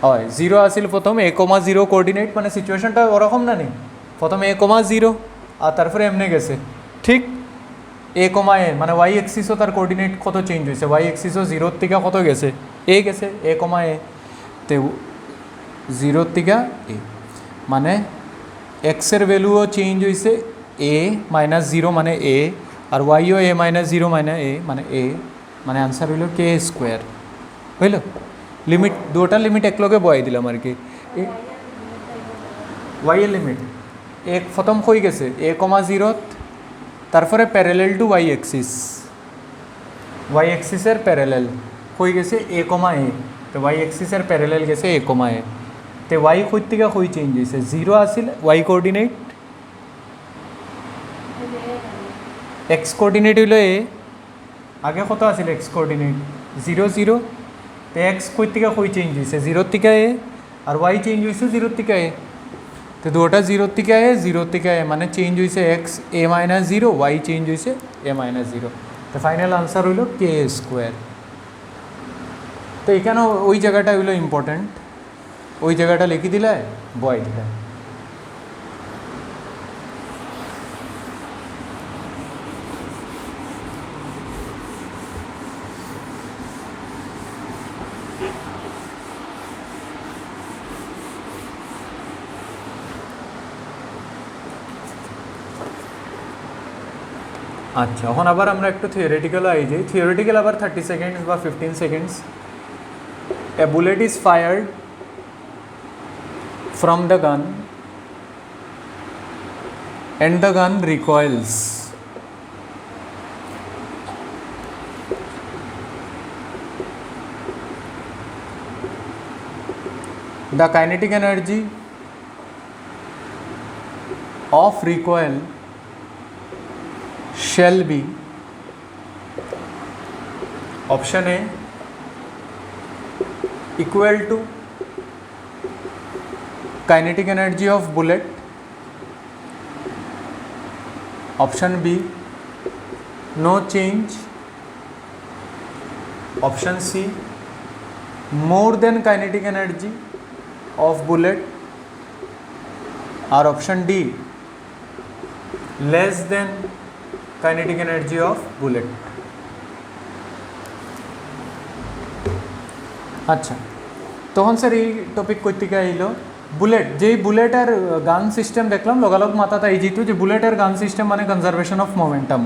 [SPEAKER 1] হয় 0 আসিল প্রথম a,0 কোঅর্ডিনেট, মানে সিচুয়েশনটা ওরকম না নেই, প্রথম a,0 আর তারপরে এমনি গেছে, ঠিক a, মানে ওয়াই এক্সিসও তার কোঅর্ডিনেট কত চেঞ্জ হয়েছে, ওয়াই এক্সিসও 0 থেকে কত গেছে, এ গেছে a, তে 0 থেকে এ, মানে এক্সের ভ্যালুও চেঞ্জ হয়েছে a -0 মানে এ, আর ওয়াইও a-0 মানে এ, মানে আনসার হইল কে স্কোয়ার, হইল। লিমিট দুটা লিমিট একলগে বয়াই দিলাম আর কি। ওয়াইয়ের লিমিট এক প্রথম হয়ে গেছে a,0, তারপরে parallel to y axis, y এক্সিসের প্যারালেল হয়ে গেছে a, তো ওয়াই এক্সিসের প্যারালেল গেছে a, তো ওয়াই কই থেকে কই চেঞ্জ হয়েছে, 0 আসিল ওয়াই কোঅর্ডিনেট, এক্স কোঅর্ডিনেট হইল এ, আগে কত আসিল এক্স কোঅর্ডিনেট 0, 0, তো এক্স কই থেকে কই চেঞ্জ হয়েছে 0 থেকে এ, আর ওয়াই চেঞ্জ হয়েছে 0 থেকে এ, তো দুটা 0 থেকে এ 0 থেকে এ, মানে চেঞ্জ হয়েছে এক্স a-0, ওয়াই চেঞ্জ হয়েছে a-0, তো ফাইনাল আনসার হইল কে স্কোয়ার। তো এখানে ওই জায়গাটা হইল ইম্পর্ট্যান্ট, ওই জায়গাটা লিখে দিলে বয় দিলে। আচ্ছা, এখন আবার আমরা একটু থিওরিটিক্যাল আই যাই। থিওরিটিক্যাল আবার 30 সেকেন্ডস বা 15 seconds. A bullet is fired from the gun and the gun recoils. The kinetic energy of recoil shall be option A equal to kinetic energy of bullet, option B no change, option C more than kinetic energy of bullet, or option D less than kinetic energy of bullet. আচ্ছা, তখন sir এই topic কই থেকে আইলো? Bullet, যেই bullet আর গান system দেখলাম লগালগ মাথাতে এই যেহেতু যে বুলেট আর গান সিস্টেম মানে কনজারভেশন অফ মোমেন্টাম।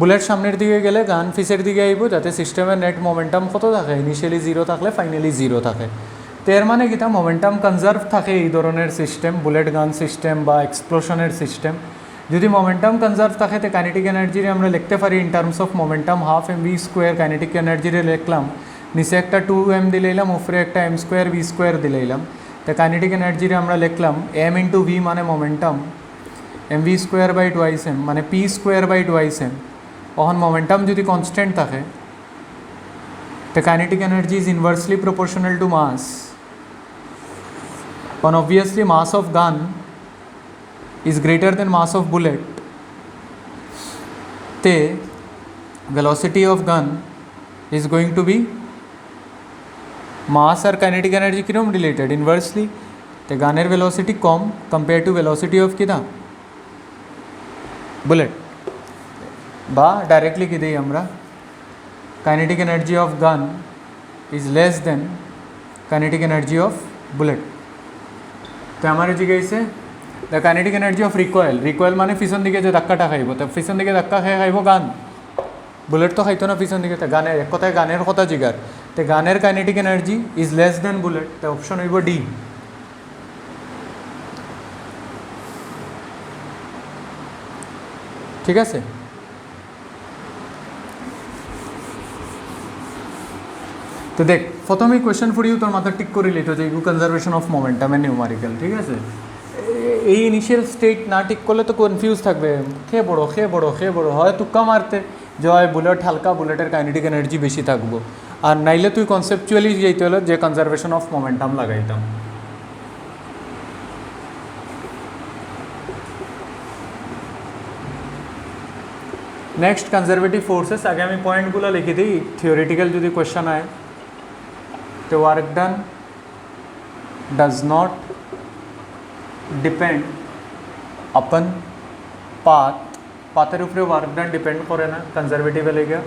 [SPEAKER 1] বুলেট সামনের দিকে গেলে গান পিছের দিকে আইব, যাতে সিস্টেমের নেট মোমেন্টাম কত থাকে, ইনিশিয়ালি জিরো থাকলে ফাইনালি জিরো থাকে। তো এর মানে কিতা, মোমেন্টাম কনজার্ভ থাকে এই ধরনের সিস্টেম, বুলেট গান সিস্টেম বা এক্সপ্লোশনের সিস্টেম। যদি মোমেন্টাম কনজার্ভ থাকে তো কাইনেটিক এনার্জিরে আমরা লিখতে পারি in terms of momentum half mv square kinetic এনার্জিরে লিখলাম, নিচে একটা 2m দিলাম, উপরে একটা m স্কোয়ার v স্কোয়ার দিলাম। তো কাইনেটিক এনার্জিরে আমরা লিখলাম m ইন্টু v মানে momentum, mv square by twice m মানে p square by twice m। তখন মোমেন্টাম যদি কনস্ট্যান্ট থাকে তো kinetic energy is inversely proportional to mass. And obviously mass of gun is greater than mass of bullet, the velocity of gun is going to be mass or kinetic energy কিরকম related inversely। তো গানের velocity com compared to velocity of কিনা bullet, বা directly কি দেই আমরা, kinetic energy of gun is less than kinetic energy of bullet। তো আমার জিজ্ঞাসা the kinetic energy of recoil, recoil মানে পিছন দিকে যে ধাক্কাটা খাইব, তো পিছন দিকে ধাক্কা খেয়ে খাইব গান, বুলেট তো খাইতো না পিছন দিকে। তো গানের এক কথায় গানের কথা জিগার, তো গানের kinetic energy is less than bullet, তো অপশন হইব ডি। ঠিক আছে, তো দেখ প্রথমেই কোয়েশ্চেন ফুরিও তোর মাথা টিক করে লিত যে conservation of momentum and numerical. ঠিক আছে, এই ইনিশিয়াল স্টেট না ঠিক করলে তো কনফিউজ থাকবে, খেয়ে বড়ো খেয়ে বড়ো খেয়ে বড়ো, হয় তুক্কা মারতে যে হয় বুলেট হালকা, বুলেটের কাইনেটিক এনার্জি বেশি থাকবো, আর নাইলে তুই কনসেপচুয়ালি যাইতে হলো যে কনজারভেশন অফ মোমেন্টাম লাগাইতাম। নেক্সট কনজারভেটিভ ফোর্সেস, আগে আমি পয়েন্টগুলো লিখে দিই, থিওরিটিক্যাল যদি কোয়েশ্চেন আয় তো work done does not depend আপন পাথ, পাথের উপরে ওয়ার্ক ডান ডিপেন্ড করে না কনজারভেটিভে লেগে।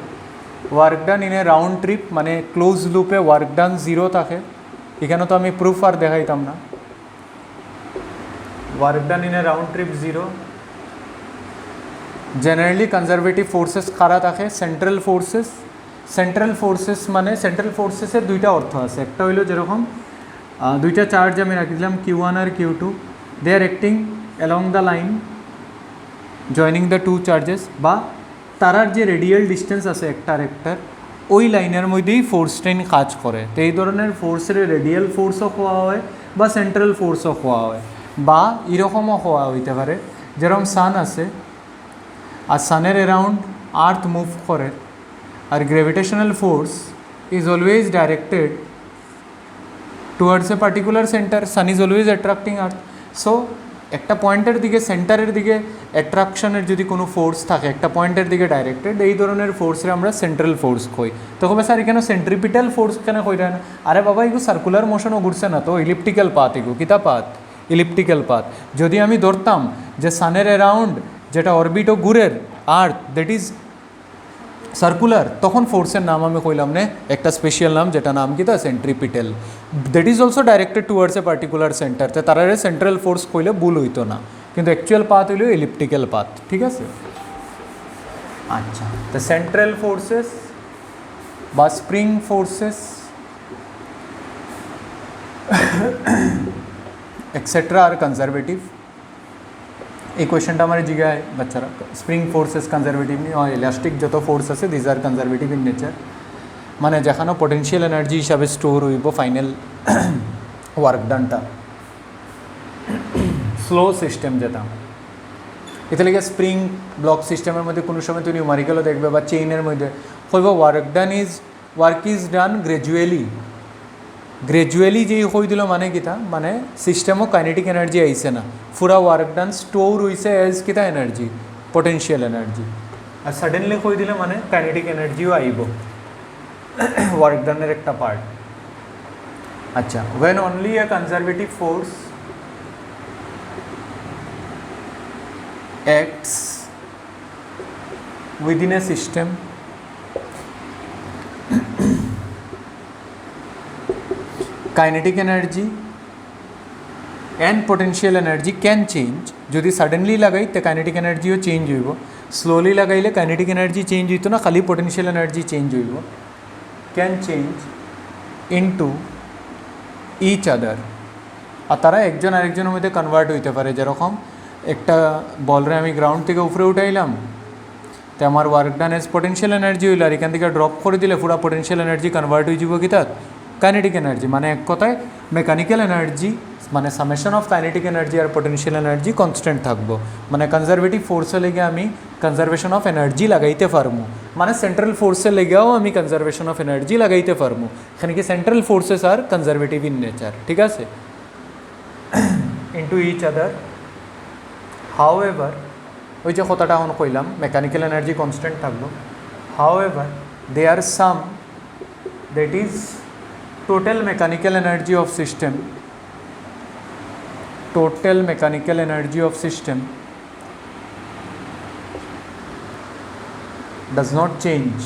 [SPEAKER 1] Work done in a round trip মানে ক্লোজ লুপে ওয়ার্ক ডান জিরো থাকে, এখানে তো আমি প্রুফ আর দেখাইতাম না। Work done in a round trip zero. Generally conservative forces কারা থাকে, সেন্ট্রাল ফোর্সেস। সেন্ট্রাল ফোর্সেস মানে সেন্ট্রাল ফোর্সেসের দুইটা অর্থ আছে, একটা হইলো যেরকম দুইটা চার্জ আমি রাখি দিলাম Q1 আর Q2, they are acting along the line joining the two charges, বা তারার যে রেডিয়াল ডিস্টেন্স আছে একটার একটার, ওই লাইনের মধ্যেই ফোর্সটাইন কাজ করে। তো এই ধরনের ফোর্সের রেডিয়াল ফোর্সও হওয়া হয় বা সেন্ট্রাল ফোর্সও হওয়া হয়, বা এরকমও হওয়া হইতে পারে যেরকম সান আছে আর সানের অ্যারাউন্ড আর্থ মুভ করে, আর gravitational force is always directed towards a particular centre, sun is always attracting earth. So একটা পয়েন্টের দিকে সেন্টারের দিকে অ্যাট্রাকশনের যদি কোনো ফোর্স থাকে একটা পয়েন্টের দিকে ডাইরেক্টেড, এই ধরনের ফোর্সে আমরা সেন্ট্রাল ফোর্স কই। তো কবে স্যার এখানে সেন্ট্রিপিটাল ফোর্স কেন কই না? আরে বাবা এগুলো সার্কুলার মোশনও ঘুরছে না তো, ইলিপ্টিক্যাল পাথ, এগুলো কিতা পাথ, ইলিপ্টিক্যাল পাথ। যদি আমি ধরতাম যে সানের অ্যারাউন্ড যেটা অরবিট ও ঘুরের আর্থ দ্যাট ইজ সার্কুলার, তখন ফোর্সের নাম আমি কইলাম না একটা স্পেশাল নাম, যেটা নাম কি তা centripetal, that is also directed towards a particular centre. তো তারা সেন্ট্রাল ফোর্স কইলে ভুল হইতো না, কিন্তু অ্যাকচুয়াল পাথ হইল ইলিপ্টিক্যাল পাথ। ঠিক আছে, আচ্ছা। তো সেন্ট্রাল ফোর্সেস বা স্প্রিং ফোর্সেস এক্সেট্রা আর কনজারভেটিভ। এই কোয়েশ্চেনটা আমার জিগায় বাচ্চারা, স্প্রিং ফোর্সেস কনজারভেটিভ নি হয়, ইলাস্টিক যত ফোর্স আছে these are conservative in nature, মানে যেখানে পোটেনশিয়াল এনার্জি হিসাবে স্টোর হইব ফাইনাল ওয়ার্ক ডানটা। স্লো সিস্টেম যেটা এটা লাগে স্প্রিং ব্লক সিস্টেমের মধ্যে কোনো সময় তুমি নিউমারিক্যালও দেখবে বা চেইনের মধ্যে কইব ওয়ার্ক ইজ ডান গ্রেজুয়ালি যেই কই দিল মানে কিতা মানে সিস্টেমও কাইনেটিক এনার্জি আইছে না পুরা ওয়ার্ক ডান স্টোর হইছে এজ কিতা এনার্জি পোটেনশিয়াল এনার্জি আর সাডেনলি কই দিলে মানে কাইনেটিক এনার্জিও আইব ওয়ার্ক ডানের একটা পার্ট আচ্ছা when only a conservative force acts within a system kinetic energy and potential energy can change যদি সাডেনলি লাগাই তো কাইনেটিক এনার্জিও চেঞ্জ হইব স্লোলি লাগাইলে কাইনেটিক এনার্জি চেঞ্জ হইতো না খালি পোটেনশিয়াল এনার্জি চেঞ্জ হইব can change into each other আর তারা একজন আরেকজনের মধ্যে কনভার্ট হইতে পারে যেরকম একটা বলরে আমি গ্রাউন্ড থেকে উপরে উঠাইলাম তো আমার work done as potential energy হইল আর এখান থেকে ড্রপ করে দিলে পুরো পোটেনশিয়াল এনার্জি কনভার্ট হয়ে যাব কি তার কাইনেটিক এনার্জি মানে এক কথায় মেকানিক্যাল এনার্জি মানে সামেশন অফ কাইনেটিক এনার্জি আর পোটেনশিয়াল এনার্জি কনস্ট্যান্ট থাকবো মানে কনজারভেটিভ ফোর্সে লেগে আমি কনজারভেশন অফ এনার্জি লাগাইতে পারবো মানে সেন্ট্রাল ফোর্সে লেগেও আমি কনজারভেশন অফ এনার্জি লাগাইতে পারবো এখানে কি central forces are conservative in nature ঠিক আছে into each other however ওই যে কথাটা এখন কইলাম মেকানিক্যাল এনার্জি কনস্ট্যান্ট থাকলো however they are sum that is total mechanical energy of system does not change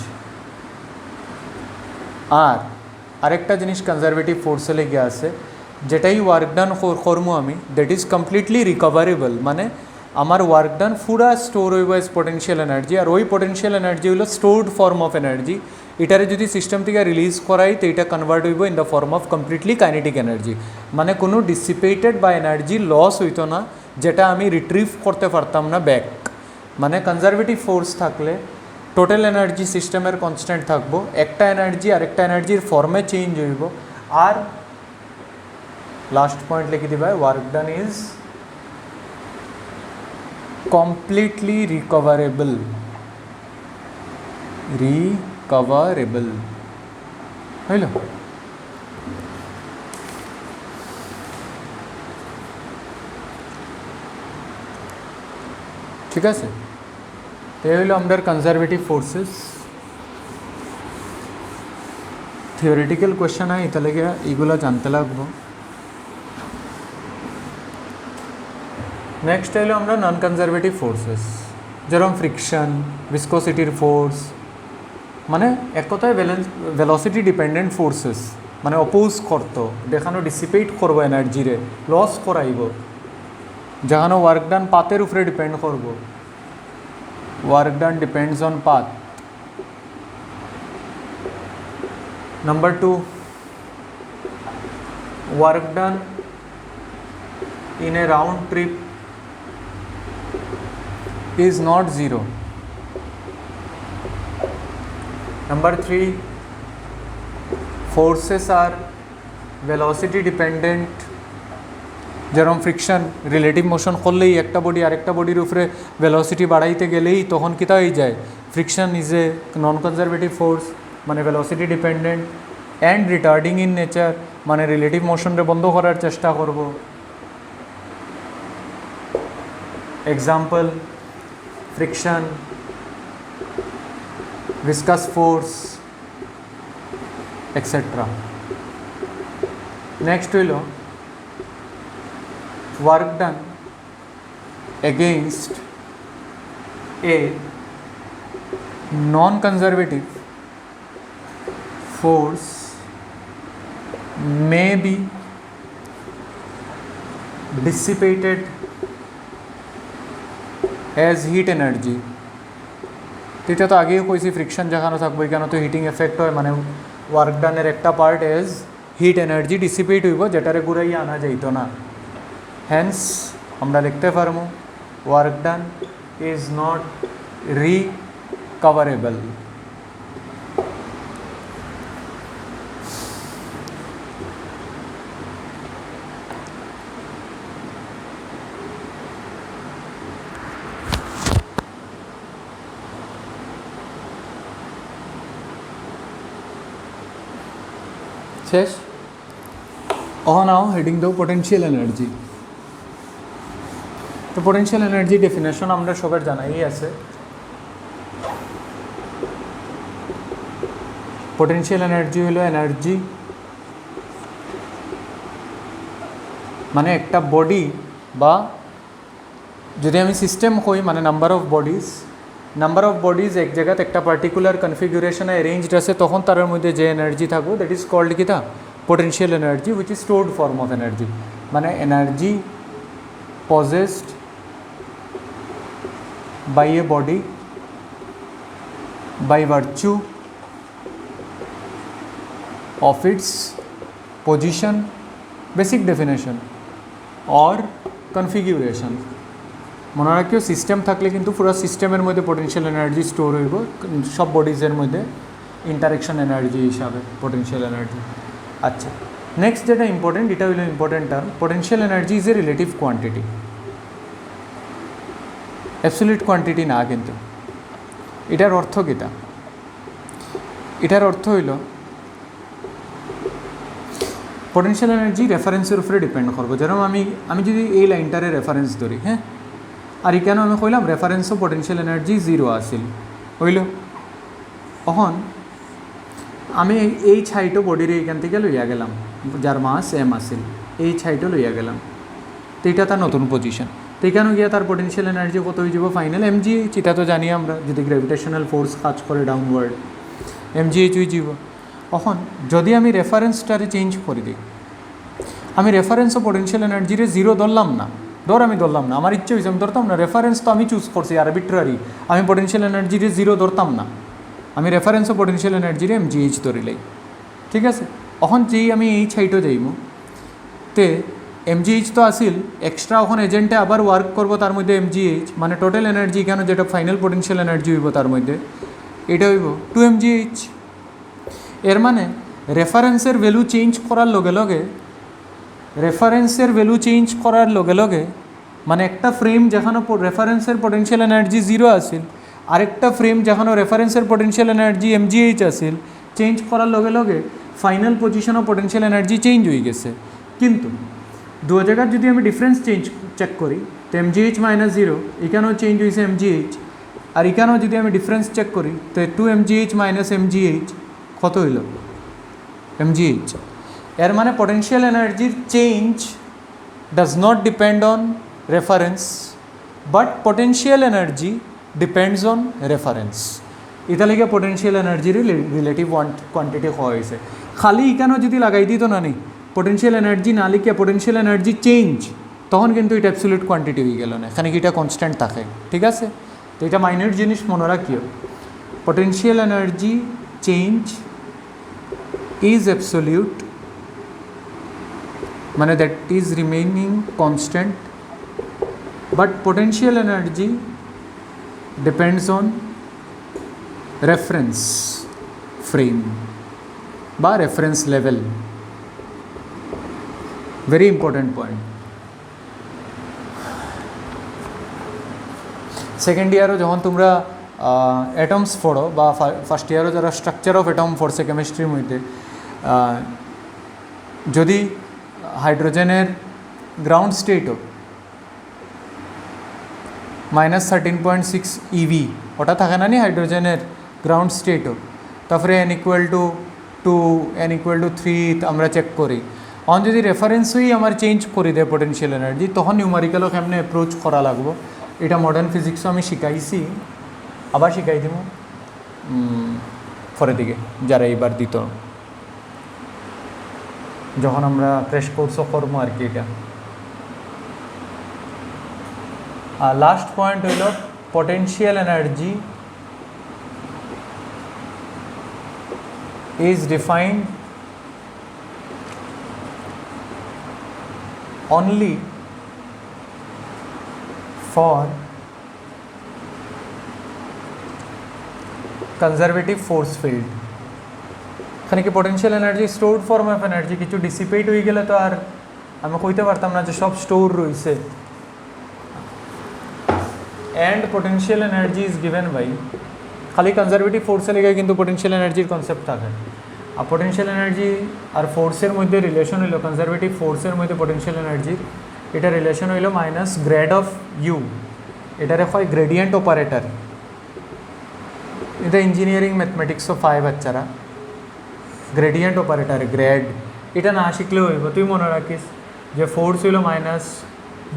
[SPEAKER 1] আর আরেকটা জিনিস কনজারভেটিভ ফোর্সে লেগে আছে যেটাই ওয়ার্ক ডান করবো আমি দ্যাট ইজ কমপ্লিটলি রিকভারেবল মানে আমার ওয়ার্ক ডান পুরা স্টোর হইব এজ পোটেনশিয়াল এনার্জি আর ওই পোটেনশিয়াল এনার্জি হলো স্টোরড ফর্ম অফ এনার্জি এটারে যদি সিস্টেম থেকে রিলিজ করাই তো এটা কনভার্ট হইব in the form of completely kinetic energy মানে কোনো ডিসিপেটেড বা এনার্জি লস হইতো না যেটা আমি রিট্রিভ করতে পারতাম না ব্যাক মানে কনজারভেটিভ ফোর্স থাকলে টোটাল এনার্জি সিস্টেমের কনস্ট্যান্ট থাকবো একটা এনার্জি আরেকটা এনার্জির ফর্মে চেঞ্জ হইব আর লাস্ট পয়েন্ট লিখে দিবা work done is completely recoverable হইল ঠিক আছে এই হইল আমাদের কনজারভেটিভ ফোর্সেস থিওরিটিক্যাল কোয়েশ্চেন হয় এটা লেগে এগুলো জানতে লাগবো নেক্সট হলো আমরা নন কনজারভেটিভ ফোর্সেস যেরকম ফ্রিকশন ভিসকোসিটির ফোর্স মানে এক কথায় ভেলোসিটি ডিপেন্ডেন্ট ফোর্সেস মানে অপোজ করতো দেখানো ডিসিপেট করবো এনার্জিরে লস করাইব যেখানে ওয়ার্ক ডান পাতের উপরে ডিপেন্ড করব work done depends on path number 2 work done in a round trip is not zero. Number 3 forces are velocity dependent যেরকম ফ্রিকশন রিলেটিভ মোশন করলেই একটা বডি আরেকটা বডির উপরে ভেলোসিটি বাড়াইতে গেলেই তখন কিতা হয়ে যায় friction is a non conservative force মানে velocity dependent and retarding in nature মানে রিলেটিভ মোশনরে বন্ধ করার চেষ্টা করব example friction viscous force etc next will work done against a non conservative force may be dissipated as heat energy এটা তো আগেও কইছি ফ্রিকশন যেখানে থাকবো এখানে তো হিটিং এফেক্ট হয় মানে ওয়ার্ক ডানের একটা part as heat energy dissipate হইব যেটারে ঘুরাইয়া আনা যাইতো না হ্যান্স আমরা লিখতে পারবো work done is not recoverable শেষ। নাও হেডিং দাও পোটেনশিয়াল এনার্জি। তো পোটেনশিয়াল এনার্জি ডেফিনেশন আমরা সবার জানাই আছে। পোটেনশিয়াল এনার্জি হলো এনার্জি মানে একটা বডি বা যদি আমি সিস্টেম কই মানে নাম্বার অফ বডিজ এক জায়গাতে একটা পার্টিকুলার কনফিগুরেশনে অ্যারেঞ্জড আছে, তখন তার মধ্যে যে এনার্জি থাকবো দ্যাট ইজ কল্ড কিতা potential energy, which is stored form of energy. মানে energy possessed by a body by virtue of its position, basic definition or configuration। মনে রাখিও সিস্টেম থাকলে কিন্তু পুরো সিস্টেমের মধ্যে পোটেনশিয়াল এনার্জি স্টোর হইব, সব বডিজের মধ্যে ইন্টারেকশন এনার্জি হিসাবে পোটেনশিয়াল এনার্জি। আচ্ছা, নেক্সট যেটা ইম্পর্টেন্ট, এটা হলো important term, potential energy is a relative quantity, absolute quantity না। কিন্তু এটার অর্থ কিটা? এটার অর্থ হইল পোটেনশিয়াল এনার্জি রেফারেন্সের উপরে ডিপেন্ড করবো। যেরকম আমি যদি এই লাইনটারে রেফারেন্স ধরি, হ্যাঁ, আর কেন আমি কইলাম রেফারেন্সও পোটেনশিয়াল এনার্জি 0 আসিল হইল। তখন আমি এই ছাইটো বডির এইখান থেকে লইয়া গেলাম, যার মাস এম আসিল, এই ছাইটো লইয়া গেলাম, তো এটা তার নতুন পজিশন। তো এখানে গিয়া তার পোটেনশিয়াল এনার্জি কত হয়ে যাব? Final mgh। এটা তো জানি আমরা, যদি গ্র্যাভিটেশনাল ফোর্স কাজ করে ডাউনওয়ার্ড, mgh হয়ে যাব। তখন যদি আমি রেফারেন্সটারে চেঞ্জ করে দিই, আমি রেফারেন্স ও পোটেনশিয়াল এনার্জিরে 0 ধরলাম না, আমি ধরলাম না, আমার ইচ্ছে হয়েছে আমি ধরতাম না। রেফারেন্স তো আমি চুজ করছি আরবিট্রারি, আমি পোটেনশিয়াল এনার্জিরে 0 ধরতাম না, আমি রেফারেন্স ও পোটেনশিয়াল এনার্জিরে mgh ধরিলাই, ঠিক আছে। তখন যেই আমি এই ছাইটও যাইব, তে mgh তো আসিল, এক্সট্রা ওখন এজেন্টে আবার ওয়ার্ক করবো তার মধ্যে mgh, মানে টোটাল এনার্জি কেন যেটা ফাইনাল পোটেনশিয়াল এনার্জি হইব তার মধ্যে এটা হইব 2mgh। এর মানে রেফারেন্সের ভ্যালু চেঞ্জ করার লগে লগে মানে একটা ফ্রেম যেখানে রেফারেন্সের পোটেনশিয়াল এনার্জি 0 আসিল, আরেকটা ফ্রেম যেখানে রেফারেন্সের পোটেনশিয়াল এনার্জি mgh আসিল, চেঞ্জ করার লগে final position of potential energy change হয়ে গেছে। কিন্তু দু জায়গার যদি আমি ডিফারেন্স চেক করি, তো mgh -0 এখানেও চেঞ্জ হয়েছে mgh, আর এখানেও যদি আমি ডিফারেন্স চেক করি তো 2mgh - mgh কত হইল? mgh। এর মানে পোটেনশিয়াল এনার্জির change does not depend on reference, but potential energy depends on reference. এটা লেগে পোটেনশিয়াল এনার্জির রিলেটিভ কোয়ান্টিটি হওয়া হয়েছে। খালি এখানেও যদি লাগাই দিত না নি পোটেনশিয়াল এনার্জি না লিখে পোটেনশিয়াল এনার্জি চেঞ্জ, তখন কিন্তু এটা অ্যাবসলিউট কোয়ান্টিটি হয়ে গেল না, এখানে কি এটা কনস্ট্যান্ট থাকে, ঠিক আছে। তো এটা মাইনর জিনিস মনে রাখিও, potential energy change is absolute, মানে that is remaining constant, but potential energy depends on reference frame বা reference level. Very important point. Second ইয়ারও যখন তোমরা অ্যাটমস পড়ো বা ফার্স্ট ইয়ারও যারা স্ট্রাকচার অফ অ্যাটম পড়ছে কেমিস্ট্রির মধ্যে, যদি হাইড্রোজেনের গ্রাউন্ড স্টেটও -13.6 EV ওটা থাকে না নি হাইড্রোজেনের গ্রাউন্ড স্টেটও, তারপরে n = 2 n = 3 আমরা চেক করি। অন যদি রেফারেন্সই আমার চেঞ্জ করে দেয় পোটেনশিয়াল এনার্জি, তখন নিউমারিক্যালও কেমনে অ্যাপ্রোচ করা লাগবো, এটা মডার্ন ফিজিক্সও আমি শিখাইছি, আবার শিখাই দিব পরের দিকে যারা এইবার দিত, যখন আমরা ক্র্যাশ কোর্সও করবো আর কি। এটা আর লাস্ট পয়েন্ট হইল potential energy is defined only for conservative force field। এখানে কি potential energy stored form of energy, কিছু ডিসিপেট হয়ে গেলে তো আর আমি কইতে পারতাম না যে সব স্টোর রয়েছে। And potential energy is given by, খালি কনজারভেটিভ ফোর্সে লেগে কিন্তু পোটেনশিয়াল এনার্জির কনসেপ্ট থাকে। আর পোটেনশিয়াল এনার্জি আর ফোর্সের মধ্যে রিলেশন হইল কনজারভেটিভ ফোর্সের মধ্যে পোটেনশিয়াল এনার্জির এটা রিলেশন হইল মাইনাস গ্রেড অফ ইউ, এটারে হয় গ্রেডিয়েন্ট অপারেটর। এটা ইঞ্জিনিয়ারিং ম্যাথমেটিক্সও 5 বাচ্চারা গ্রেডিয়েন্ট অপারেটর গ্রেড এটা না শিখলেও হইব। তুই মনে রাখিস যে ফোর্স হইল minus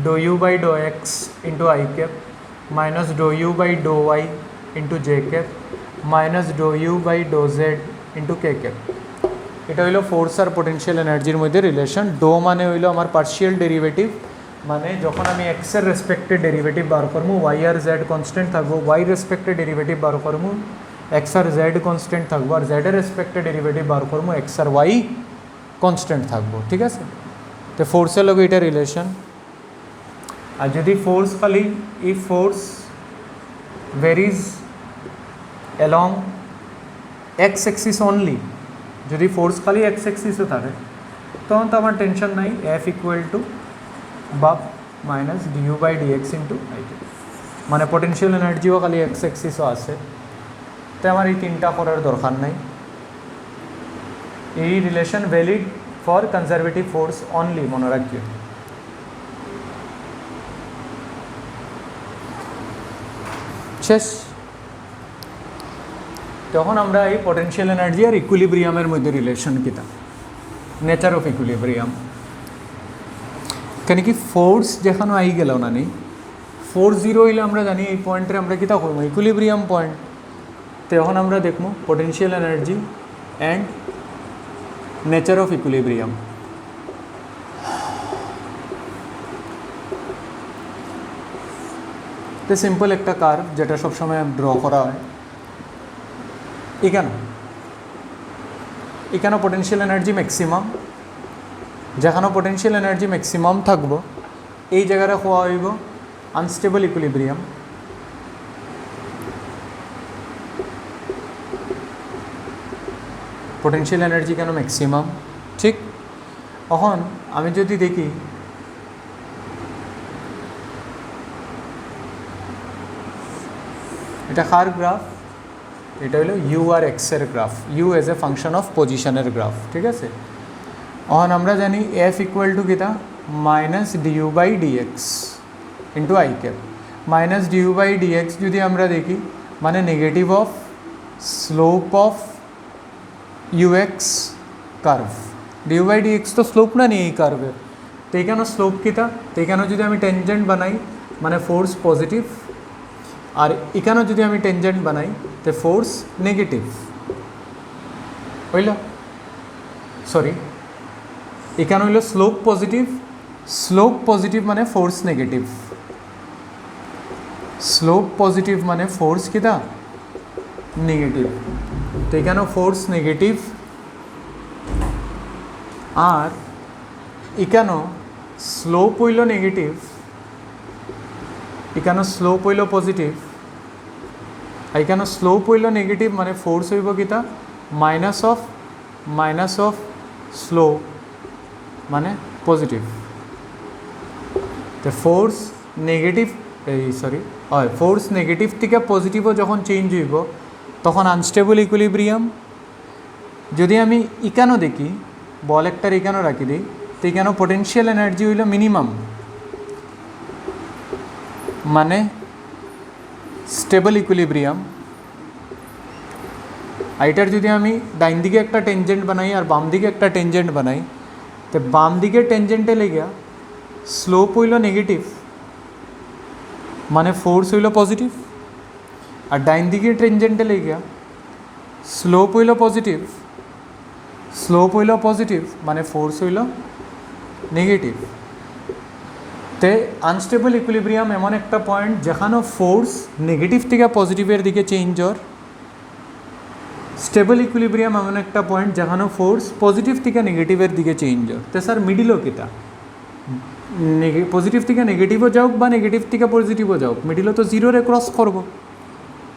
[SPEAKER 1] doe U by doe x into I cap minus doe U by doe y into J cap minus doe U by doe z into K cap. এটা হইল ফোর্স আর পোটেনশিয়াল এনার্জির মধ্যে রিলেশন। ডো মানে হইল আমার partial derivative, মানে যখন আমি এক্সের রেসপেক্টে ডেরিভেটিভ বার করবো ওয়াই আর জেড কনস্ট্যান্ট থাকবো, ওয়াই রেসপেক্টে ডেরিভেটিভ বার করবো এক্স আর জেড কনস্ট্যান্ট থাকবো, আর জেডের রেসপেক্টে ডেরিভেটিভ বার করবো এক্স আর ওয়াই কনস্ট্যান্ট থাকবো। ঠিক আছে, তো ফোর্সের লগে এটা রিলেশন। আর যদি ফোর্স খালি if force varies along x axis only, যদি ফোর্স খালি এক্স এক্সিসে থাকে তখন তো আমার টেনশন নাই, এফ ইকুয়াল টু বাপ minus d U by dx into i t, মানে পোটেনশিয়াল এনার্জিও খালি এক্স এক্সিসও আছে, তো আমার এই তিনটা করার দরকার নাই। এই relation valid for conservative force only, মনে রাখিও। শেষ। তখন আমরা এই পোটেনশিয়াল এনার্জি আর ইকুইলিব্রিয়ামের মধ্যে রিলেশন কিতা, নেচার অফ ইকুইলিব্রিয়াম। কেন কি ফোর্স যেখানে আই গেল না নি, ফোর্স জিরো হইলে আমরা জানি এই পয়েন্টে আমরা কিতা করবো ইকুইলিব্রিয়াম পয়েন্ট। তখন আমরা দেখবো potential energy and nature of equilibrium. তো সিম্পল একটা কার্ভ যেটা সবসময় ড্র করা হয়, এখানে পোটেনশিয়াল এনার্জি ম্যাক্সিমাম, যেখানে পোটেনশিয়াল এনার্জি ম্যাক্সিমাম থাকবো এই জায়গাটা হওয়া হইব আনস্টেবল ইকুইলিব্রিয়াম। পোটেনশিয়াল এনার্জি কেন ম্যাক্সিমাম, ঠিক। এখন আমি যদি দেখি এটা কার গ্রাফ, এটা হলো ইউ আর এক্সের graph, U as a function of পজিশনের গ্রাফ। ঠিক আছে, এখন আমরা জানি এফ ইকুয়াল টু কিতা minus d U by dx into I cap. Minus d U by d x যদি আমরা দেখি মানে negative of slope of U x curve. D U by d x তো স্লোপ না নিয়ে এই কার্ভের, তো এখানে স্লোপ কিতা, তো এখানে যদি আমি টেনজেন্ট বানাই মানে ফোর্স পজিটিভ, আর এখানেও যদি আমি টেনজেন্ট বানাই তো ফোর্স নেগেটিভ হইল। সরি, এখানে হইল স্লোপ পজিটিভ, স্লোপ পজিটিভ মানে ফোর্স নেগেটিভ, স্লোপ পজিটিভ মানে ফোর্স কিতা নেগেটিভ। তো এখানেও ফোর্স নেগেটিভ, আর এখানেও স্লোপ হইল নেগেটিভ, এখানে স্লোপ হইল পজিটিভ, আর এখানে স্লোপ হইল নেগেটিভ মানে ফোর্স হইব কিতা মাইনাস অফ স্লোপ মানে পজিটিভ। তো ফোর্স নেগেটিভ ফোর্স নেগেটিভ থেকে পজিটিভও যখন চেঞ্জ হইব তখন আনস্টেবল ইকুইলিব্রিয়াম। যদি আমি এখানেও দেখি বল একটার এখানেও রাখি দিই, তো এখানেও পোটেনশিয়াল এনার্জি হইল মিনিমাম মানে স্টেবল ইকুইলিব্রিয়াম। এটার যদি আমি ডাইন দিকে একটা টেনজেন্ট বানাই আর বাম দিকে একটা টেনজেন্ট বানাই, তো বাম দিকে টেনজেন্টে লেগে স্লোপ হইল নেগেটিভ মানে ফোর্স হইল পজিটিভ, আর ডাইন দিকে টেনজেন্টে লেগে স্লোপ হইল পজিটিভ মানে ফোর্স হইল নেগেটিভ। তে আনস্টেবল ইকুইলিব্রিয়াম এমন একটা পয়েন্ট যেখানে ফোর্স নেগেটিভ থেকে পজিটিভের দিকে চেঞ্জ হর, স্টেবল ইকুইলিব্রিয়াম এমন একটা পয়েন্ট যেখানে ফোর্স পজিটিভ থেকে নেগেটিভের দিকে চেঞ্জ হর। তো স্যার মিডিলও কিতা, পজিটিভ থেকে নেগেটিভও যাওক বা নেগেটিভ থেকে পজিটিভও যাওক, মিডিলও তো জিরোরে ক্রস করব।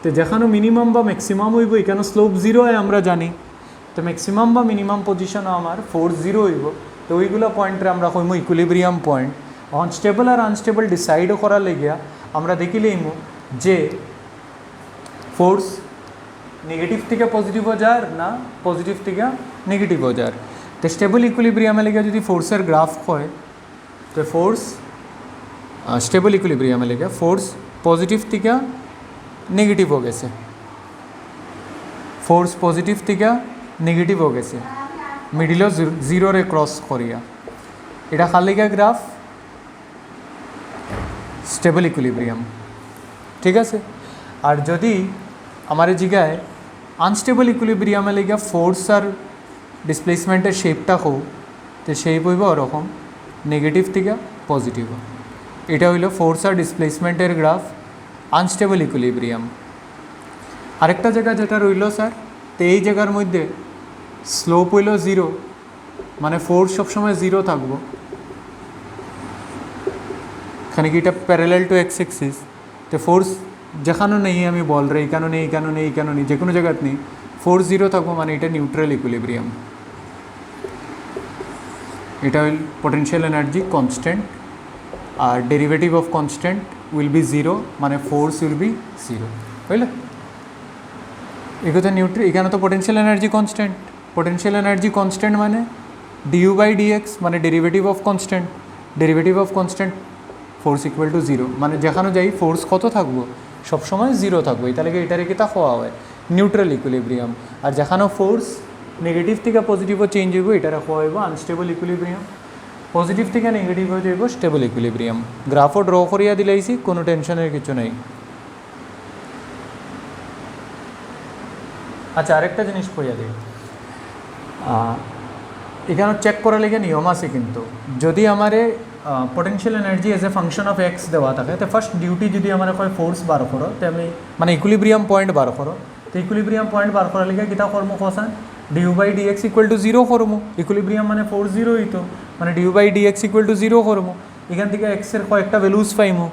[SPEAKER 1] তো যেখানে মিনিমাম বা ম্যাক্সিমাম হইব এখানে স্লোপ জিরো হয় আমরা জানি, তো ম্যাক্সিমাম বা মিনিমাম পজিশনও আমার ফোর্স জিরো হইব। তো ওইগুলো পয়েন্টে আমরা কইমু ইকুইলিব্রিয়াম পয়েন্ট। অনস্টেবল আর আনস্টেবল ডিসাইডও করার লেগিয়া আমরা দেখিলেইমু যে ফোর্স নেগেটিভ থেকে পজিটিভ যার না পজিটিভ থেকে নেগেটিভ যার। তো স্টেবল ইকুইলিব্রিয়ামে লেগে যদি ফোর্সের গ্রাফ হয় তো ফোর্স স্টেবল ইকুইলিব্রিয়ামে লেগে ফোর্স পজিটিভ থেকে নেগেটিভ হয়ে গেছে, ফোর্স পজিটিভ থেকে নেগেটিভ হয়ে গেছে মিডিলও জিরোরে ক্রস করিয়া, এটা খালিকা গ্রাফ স্টেবল ইকুইলিব্রিয়াম। ঠিক আছে। আর যদি আমার জিগায় আনস্টেবল ইকুইলিব্রিয়ামে লেগে ফোর্স আর ডিসপ্লেসমেন্টের শেপটা হোক, তো শেপ হইব ওরকম নেগেটিভ থেকে পজিটিভ। এটা হইল ফোর্স আর ডিসপ্লেসমেন্টের গ্রাফ আনস্টেবল ইকুইলিব্রিয়াম। আরেকটা জায়গা যেটা রইল স্যার, তো এই জায়গার মধ্যে স্লোপ হইল জিরো, মানে ফোর্স সবসময় জিরো থাকবো, এখানে কি এটা প্যারালাল টু এক্স এক্সিস, তো ফোর্স যেখানেও নেই আমি বল রে এইখানেও নেই এইখানেও নেই এইখানেও নেই যে কোনো জায়গাতে নেই, ফোর্স জিরো থাকবো, মানে এটা নিউট্রাল ইকুইলিব্রিয়াম। এটা হইল পোটেনশিয়াল এনার্জি কনস্ট্যান্ট আর derivative of constant will be zero, মানে ফোর্স উইল বি জিরো, বুঝলে? এগুলো তো নিউট্রাল, এখানে তো potential energy constant, potential energy constant মানে ডিউ বাই ডিএক্স, মানে derivative of constant, derivative of constant force equal to zero, মানে যেখানে যাই ফোর্স কত থাকবো সবসময় জিরো থাকবো, এটা লেগে এটা রেখে তা হওয়া হয় নিউট্রাল ইকুইলিব্রিয়াম। আর যেখানেও ফোর্স নেগেটিভ থেকে পজিটিভও চেঞ্জ হইব, এটা রাখা হইব আনস্টেবল ইকুইলিব্রিয়াম, পজিটিভ থেকে নেগেটিভ হয়ে যাইব স্টেবল ইকুইলিব্রিয়াম। গ্রাফও ড্র করিয়া দিলাইছি, কোনো টেনশনের কিছু নেই। আচ্ছা, আরেকটা জিনিস কইয়া দিই, এখানে চেক করার লেগে নিয়ম আছে কিন্তু, যদি আমারে potential energy age a function of x দেওয়া থাকে, তো ফার্স্ট ডিউটি যদি আমার কয় ফোর্স বার করো, তো আমি মানে ইকুইলিব্রিয়াম পয়েন্ট বার করো, তো ইকুইলিব্রিয়াম পয়েন্ট বার করার লেগে কিতা করবো কসান, du by dx equal to zero করবো, ইকুইলিব্রিয়াম মানে ফোর্স জিরো হইতো, মানে due by dx equal to zero করবো। এখান থেকে এক্সের কয়েকটা ভ্যালুজ পাইমো,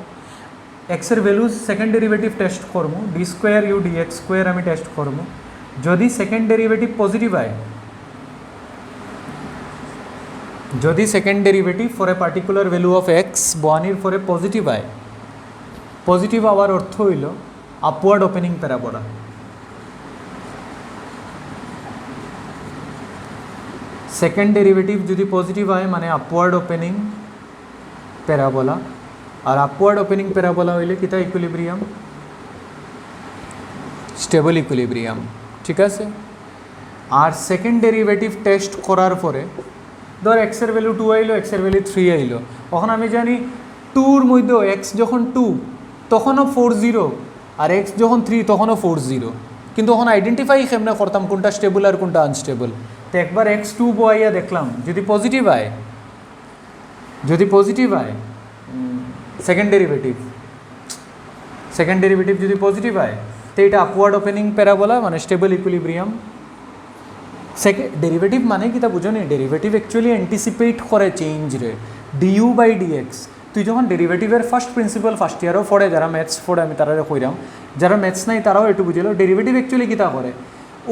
[SPEAKER 1] এক্সের ভ্যালুজ সেকেন্ড ডেরিভেটিভ টেস্ট করবো, d square u dx square আমি টেস্ট করবো, যদি সেকেন্ড ডেরিভেটিভ পজিটিভ হয়, যদি second derivative for a particular value of x বয়ানির ফর এ পজিটিভ হয়, পজিটিভ হওয়ার অর্থ হইল upward opening parabola. Second derivative যদি পজিটিভ হয় মানে আপওয়ার্ড ওপেনিং প্যারাবোলা, আর আপওয়ার্ড ওপেনিং প্যারাবোলা হইলে কিতা ইকুইলিব্রিয়াম স্টেবল ইকুইলিব্রিয়াম। ঠিক আছে। আর সেকেন্ড ডেরিভেটিভ টেস্ট করার পরে ধর এক্সের ভ্যালু 2 আইলো, এক্সের ভ্যালু 3 আইলো, তখন আমি জানি 2-র মধ্যে এক্স যখন 2 তখনও 4-0, আর এক্স যখন 3 তখনও 4-0, কিন্তু তখন আইডেন্টিফাই কেমনে করতাম কোনটা স্টেবল আর কোনটা আনস্টেবল। তো একবার x2 বয়াইয়া দেখলাম, যদি পজিটিভ হয়, যদি পজিটিভ হয় সেকেন্ড ডেরিভেটিভ যদি পজিটিভ হয়, তো এটা আপওয়ার্ড ওপেনিং প্যারাবোলা মানে স্টেবল ইকুইলিব্রিয়াম। সেকেন্ড ডেরিভেটিভ মানে কি তা বুঝো নি, ডেরিভেটিভ অ্যাকচুয়ালি অ্যান্টিসিপেট করে চেঞ্জ রে, ডিউ বাই ডিএক্স। তুই যখন ডেরিভেটিভের ফার্স্ট প্রিন্সিপাল ফার্স্ট ইয়ারও পড়ে, যারা ম্যাথস পড়ে আমি তারা কইরাম, যারা ম্যাথস নাই তারাও একটু বুঝলো, ডেরিভেটিভ অ্যাকচুয়ালি কী তা করে,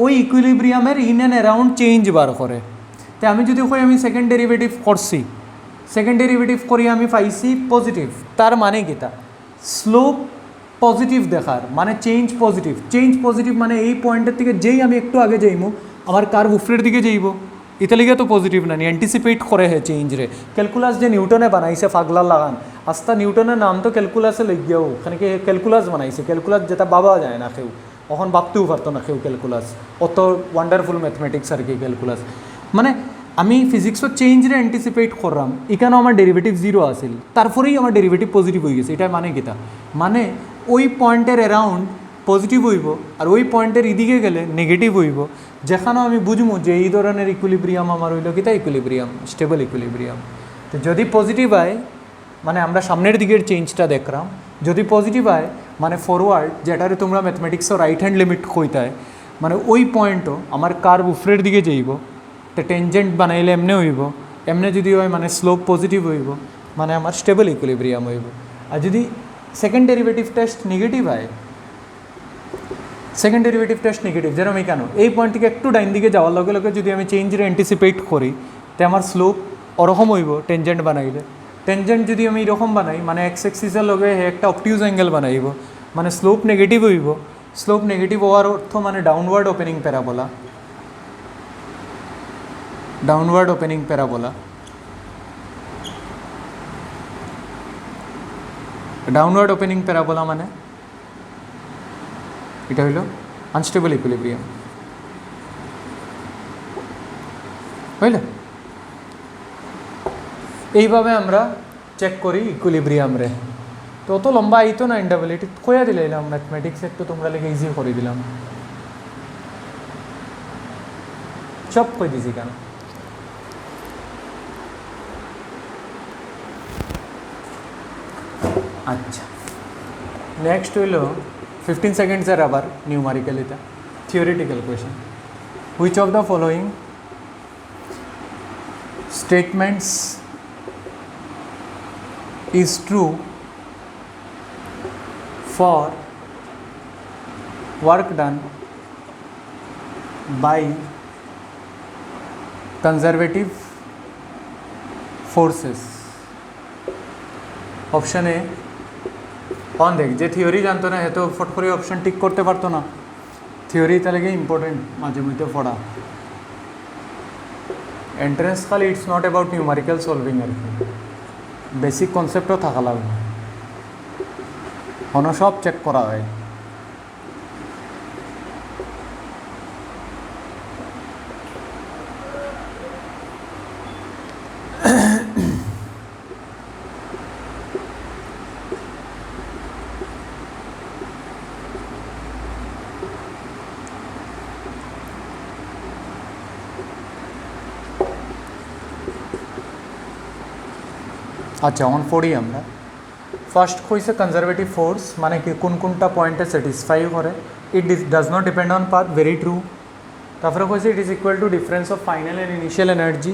[SPEAKER 1] ওই ইকুইলিব্রিয়ামের ইন অ্যান্ড অ্যারাউন্ড চেঞ্জ বার করে। তো আমি যদি কই আমি সেকেন্ড ডেরিভেটিভ করছি, সেকেন্ড ডেরিভেটিভ করি আমি পাইছি পজিটিভ, তার মানে কি তা স্লোপ পজিটিভ দেখার মানে চেঞ্জ পজিটিভ মানে এই পয়েন্টের থেকে যেই আমি একটু আগে যাইমু আমার কার্ভ উপরের দিকে যাইব, ইতালিকে তো পজিটিভ না, অ্যান্টিসিপেট করে হে চেঞ্জ রে। ক্যালকুলাস যে নিউটনে বানাইছে ফাগলা লাগান, আস্তা নিউটনের নাম তো ক্যালকুলাসে লইয়াও, ওখানে কি ক্যালকুলাস বানাইছে, ক্যালকুলাস যেটা বাবা যায় না কেউ, তখন ভাবতেও পারতো না কেউ ক্যালকুলাস, অত ওয়ান্ডারফুল ম্যাথমেটিক্স আর কি ক্যালকুলাস। মানে আমি ফিজিক্সের চেঞ্জরে অ্যান্টিসিপেট করলাম, এখানেও আমার ডেরিভেটিভ জিরো আসিল, তারপরেই আমার ডেরিভেটিভ পজিটিভ হয়ে গেছে। এটা মানে কিতা, মানে ওই পয়েন্টের অ্যারাউন্ড পজিটিভ হইব আর ওই পয়েন্টের এদিকে গেলে নেগেটিভ হইব, যেখানেও আমি বুঝবো যে এই ধরনের ইকুইলিব্রিয়াম আমার হইল কিতা ইকুইলিব্রিয়াম স্টেবল ইকুইলিব্রিয়াম। তো যদি পজিটিভ হয় মানে আমরা সামনের দিকের চেঞ্জটা দেখলাম, যদি পজিটিভ হয় মানে ফরওয়ার্ড, যেটারে তোমরা ম্যাথমেটিক্সও রাইট হ্যান্ড লিমিট কইতায়, মানে ওই পয়েন্টও আমার কার্ভ উপরের দিকে যাইব, তো টেনজেন্ট বানাইলে এমনি হইব, এমনি যদি হয় মানে স্লোপ পজিটিভ হইব, মানে আমার স্টেবল ইকুইলিব্রিয়াম হইব। আর যদি সেকেন্ড ডেরিভেটিভ টেস্ট নেগেটিভ হয়, সেকেন্ড ডেরিভেটিভ টেস্ট নেগেটিভ, যেরকম এখানে এই পয়েন্ট থেকে একটু ডাইন দিকে যাওয়ার লগে লগে যদি আমি চেঞ্জের অ্যান্টিসিপেট করি, তো আমার স্লোপ ওরকম হইব টেনজেন্ট বানাইলে। টেনজেন্ট যদি আমি এরকম বানাই মানে এক্স এক্সিসের লগে একটা অবটিউজ অ্যাঙ্গেল বানাইব, মানে স্লোপ নেগেটিভ হইব, স্লোপ নেগেটিভ হওয়ার অর্থ মানে downward opening parabola, downward opening parabola, downward opening parabola মানে এটা হইল আনস্টেবল ইকুইলিব্রিয়াম, বুঝলে? এইভাবে আমরা চেক করি ইকুইলিব্রিয়াম রে। তো অত লম্বা আইতো না ইন্ডাবিলিটি, কইয়া দিলাম ম্যাথমেটিক্স একটু তোমরা লেগে ইজি করে দিলাম, সব কই দিছি কেন। আচ্ছা, নেক্সট হইল 15 সেকেন্ডসের আবার নিউমারিক্যাল, এটা theoretical question. Which of the following statements is true for work done by conservative forces? Option A, on দেখ যে থিওরি জানতো না এত ফট করে অপশন টিক করতে পারতো না, থিওরি তাহলে ইম্পর্টেন্ট মাঝে মধ্যে পড়া। এন্ট্রেন্স খালি it's not about numerical solving আর কি, বেসিক কনসেপ্টও থাকা লাগবে, হন সব চেক করা হয়। আচ্ছা, অন পড়ি আমরা। ফার্স্ট কইছে কনজারভেটিভ ফোর্স মানে কি কোন কোনটা পয়েন্টে স্যাটিসফাই করে, it does not depend on path, very true. তারপরে কইছে it is equal to difference of final and initial energy,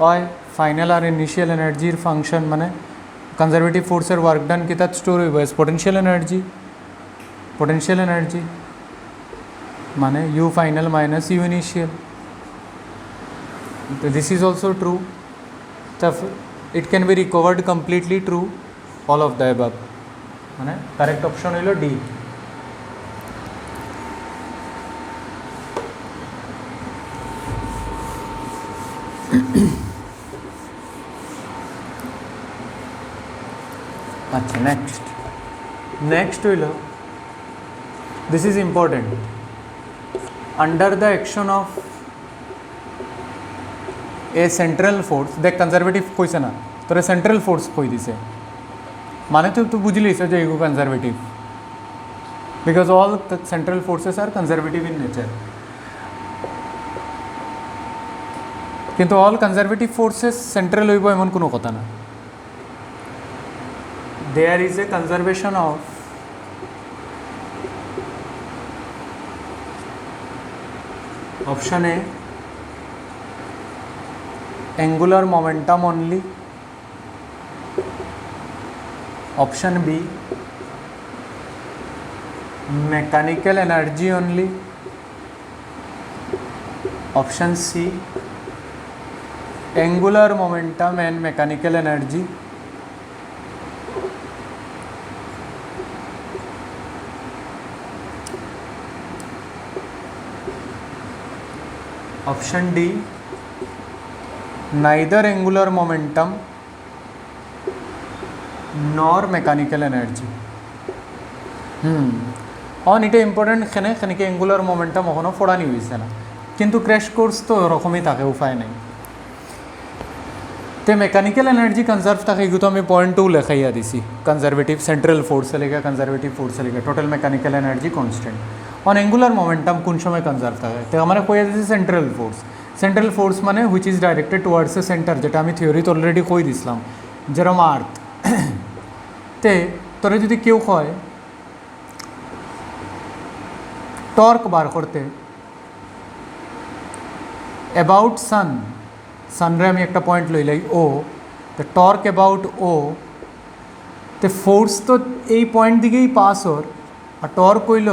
[SPEAKER 1] হয় ফাইনাল আর ইনিশিয়াল এনার্জির ফাংশন মানে কনজারভেটিভ ফোর্সের ওয়ার্ক ডান কি তার স্টোর হইব as potential energy, potential energy মানে U final minus U initial. This is also true. তারপর it can be recovered completely true, all of the above মানে কারেক্ট অপশন হইল D. আচ্ছা, next হইল, this is important, under the action of a central force, দেখ conservative কইছে না তোরে central force কই দিছে মানে তুই বুঝি লিস যে এগো conservative, because all central forces are conservative in nature. কিন্তু অল কনজারভেটিভ ফোর্সেস সেন্ট্রাল হইব এমন কোনো কথা না। There is a conservation of option a angular momentum only, option B mechanical energy only, option C angular momentum and mechanical energy, option D neither angular momentum nor mechanical energy। On এটা important, খানিকে angular momentum কখনো ফোড়ানি হয়েছে না, কিন্তু crash course তো ওরকমই থাকে, উপায় নেই। তো মেকানিক্যাল এনার্জি কনজার্ভ থাকে, এগুলো তো আমি পয়েন্ট 2 লেখাইয়া দিছি, কনজারভেটিভ সেন্ট্রাল ফোর্সে লেখা, কনজারভেটিভ ফোর্সে লেখা, total mechanical energy constant. On angular momentum কোন সময় কনজার্ভ থাকে, তো আমরা কইয়া দিছি সেন্ট্রাল ফোর্স। সেন্ট্রাল ফোর্স মানে which is directed towards a centre, যেটা আমি থিওরিতে অলরেডি কই দিছিলাম, যেরকম আর্থ। তে তোরে যদি কেউ কয় টর্ক বার করতে অ্যাবাউট সানরে আমি একটা পয়েন্ট লইলাই ও, তো টর্ক অ্যাবাউট ও, তো ফোর্স তো এই পয়েন্ট দিকেই পাস ওর, আর টর্ক হইল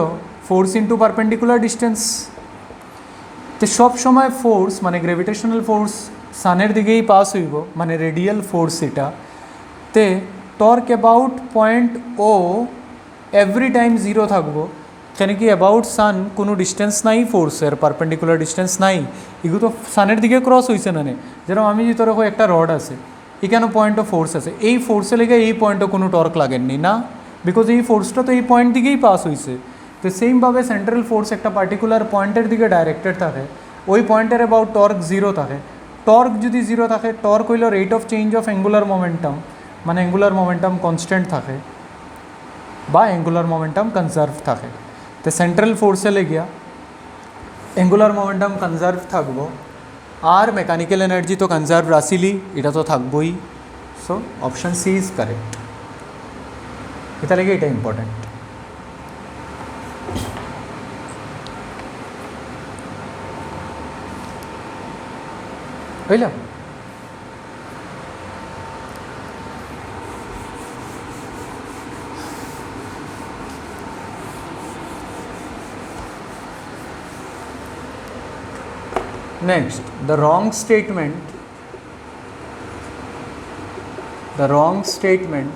[SPEAKER 1] ফোর্স ইন্টু পারপেন্ডিকুলার ডিস্টেন্স। তো সব সময় ফোর্স মানে গ্র্যাভিটেশনাল ফোর্স সানের দিকেই পাস হইব, মানে রেডিয়াল ফোর্স এটা। তে torque about point O every time zero থাকবো, কেন কি অ্যাবাউট সান কোনো ডিস্টেন্স নাই ফোর্সের, পারপেন্ডিকুলার ডিস্টেন্স নাই, এগুলো তো সানের দিকে ক্রস হয়েছে না। যেরকম আমি যে তোর একটা রড আছে, এখানে পয়েন্ট অফ ফোর্স আছে, এই ফোর্সে লেগে এই পয়েন্টও কোনো টর্ক লাগেননি না, বিকজ এই ফোর্সটা তো এই পয়েন্ট দিকেই পাস হয়েছে। তো সেমভাবে সেন্ট্রাল ফোর্স একটা পার্টিকুলার পয়েন্টের দিকে ডাইরেক্টেড থাকে, ওই পয়েন্টের অ্যাবাউট টর্ক জিরো থাকে। টর্ক যদি জিরো থাকে, টর্ক হইল rate of change of angular momentum, মানে অ্যাঙ্গুলার মোমেন্টাম কনস্ট্যান্ট থাকে বা অ্যাঙ্গুলার মোমেন্টাম কনজার্ভ থাকে। তো সেন্ট্রাল ফোর্সে লেগিয়া অ্যাঙ্গুলার মোমেন্টাম কনজার্ভ থাকবো, আর মেকানিক্যাল এনার্জি তো কনজার্ভ রাসিলি, এটা তো থাকবোই। So option C is correct. এটা লেগে এটা ইম্পর্টেন্ট। বুঝলাম? Next, the wrong statement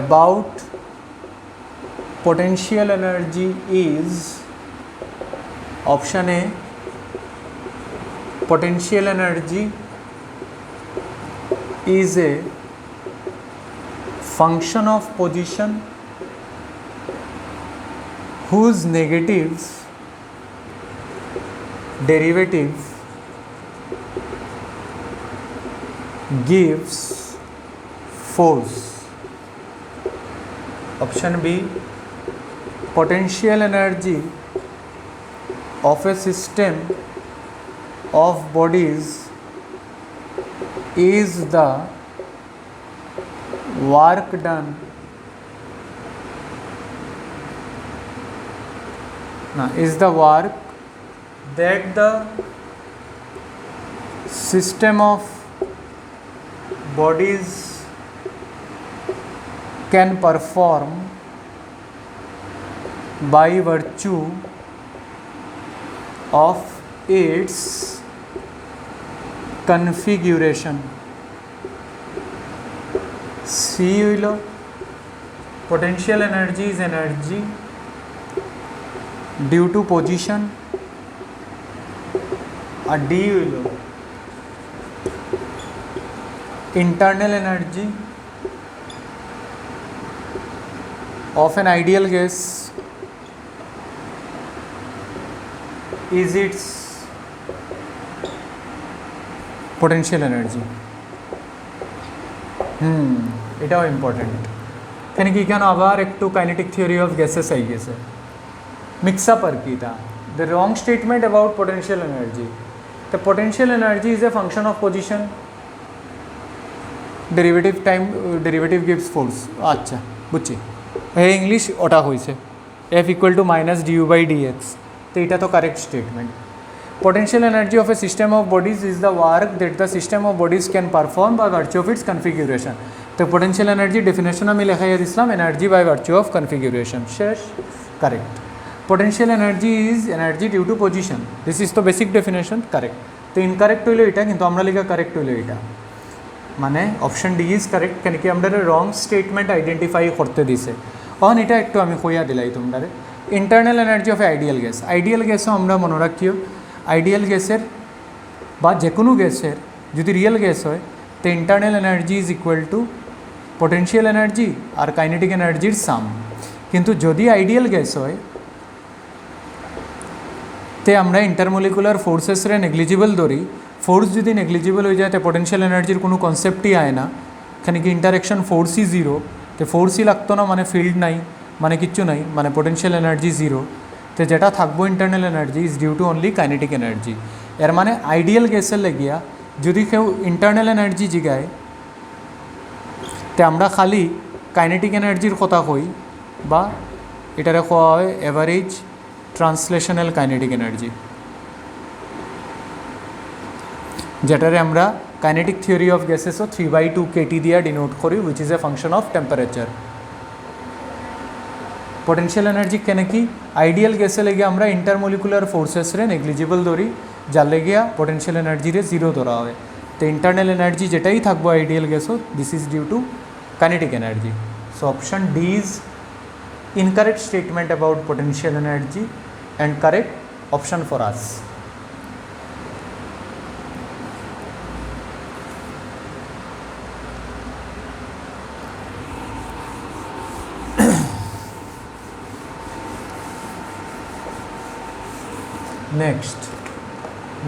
[SPEAKER 1] about potential energy is option A, potential energy is a function of position whose negative derivative gives force. Option B, potential energy of a system of bodies is the work done that the system of bodies can perform by virtue of its configuration. C হইল potential energy is energy due to position, আর D হইল internal energy of an ideal gas is its potential energy. এটাও important. কেন কি কেন আবার একটু kinetic theory of gases I গেছে, মিক্স আপ আর কি। তা the wrong statement about potential energy, the potential energy is a function of position, derivative gives force. আচ্ছা বুঝছি, এই ইংলিশ ওটা হয়েছে F equal to minus du by dx, তো এটা তো correct statement. Potential energy of a system of bodies is the work that the system of bodies can perform by virtue of its configuration. तो potential energy definition আমি লেখাইয়া দিছিলাম energy by virtue of configuration, শেষ, correct. Potential energy is energy due to position, this is the basic definition, correct. তো incorrect হইলো এটা, কিন্তু আমরা লেখা কারেক্ট হইলো এটা, মানে অপশন ডি ইজ কারেক্ট। কেন কি আমরা রং স্টেটমেন্ট আইডেন্টিফাই করতে দিছে। অন এটা একটু আমি কইয়া দিলাই তোমরা, internal energy of ideal gas, ideal গ্যাসও আমরা মনে রাখিও, আইডিয়াল গ্যাসের বা যে কোনো গ্যাসের যদি রিয়েল গ্যাস হয়, তো internal energy is equal to potential energy আর কাইনেটিক এনার্জির সাম। কিন্তু যদি আইডিয়াল গ্যাস হয়, তে আমরা ইন্টারমলিকুলার ফোর্সেসরে নেগলিজিবল ধরি। ফোর্স যদি নেগলিজিবল হয়ে যায়, তো পোটেনশিয়াল এনার্জির কোনো কনসেপ্টই আয় না। এখানে কি ইন্টারেকশন ফোর্সই জিরো, তো ফোর্সই লাগতো না, মানে ফিল্ড নাই, মানে কিচ্ছু নাই, মানে পোটেনশিয়াল এনার্জি জিরো। তো যেটা থাকবো internal energy is due to only kinetic energy. এর মানে আইডিয়াল গ্যাসের লেগিয়া যদি কেউ ইন্টারনাল এনার্জি জিগায়, তো আমরা খালি কাইনেটিক এনার্জির কথা কই, বা এটারে কোয়া হয় এভারেজ ট্রান্সলেশনাল কাইনেটিক এনার্জি, যেটারে আমরা কাইনেটিক থিওরি অফ গ্যাসেসও 3/2 kT দিয়া ডিনোট করি, which is a function of temperature. Potential energy কেন কি আইডিয়াল গ্যাসে লেগে আমরা ইন্টারমলিকুলার ফোর্সেসরে নেগলিজিবল ধরি, যার লেগিয়া পোটেনশিয়াল এনার্জিরে জিরো ধরা হয়। তো ইন্টারনাল এনার্জি যেটাই থাকবো আইডিয়াল গ্যাসও, this is due to kinetic energy. So option D is incorrect statement about potential energy and correct option for us.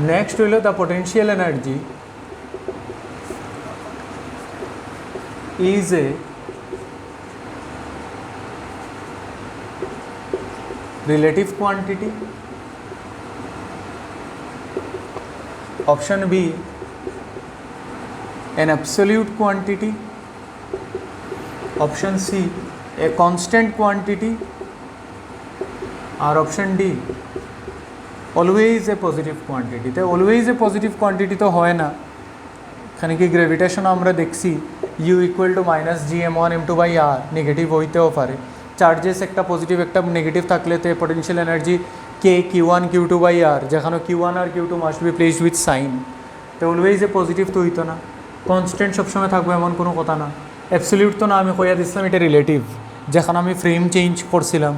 [SPEAKER 1] Next will the potential energy is a relative quantity. Option B, an absolute quantity. Option C, a constant quantity. Or option D, always a positive quantity. तो always a positive quantity तो হয় না, এখানে কি gravitation আমরা দেখছি u equal to minus G m one m two by r negative হইতেও পারে। চার্জেস একটা পজিটিভ একটা নেগেটিভ থাকলে তো potential energy K q one q two by r, যেখানে কিউ ওয়ান আর q two must be placed with sign, তো always a positive তো হইতো না। কনস্ট্যান্ট সবসময় থাকবে এমন কোনো কথা না। অ্যাবসলিউট তো না, আমি কইয়া দিচ্ছিলাম এটা রিলেটিভ, যেখানে আমি ফ্রেম চেঞ্জ করছিলাম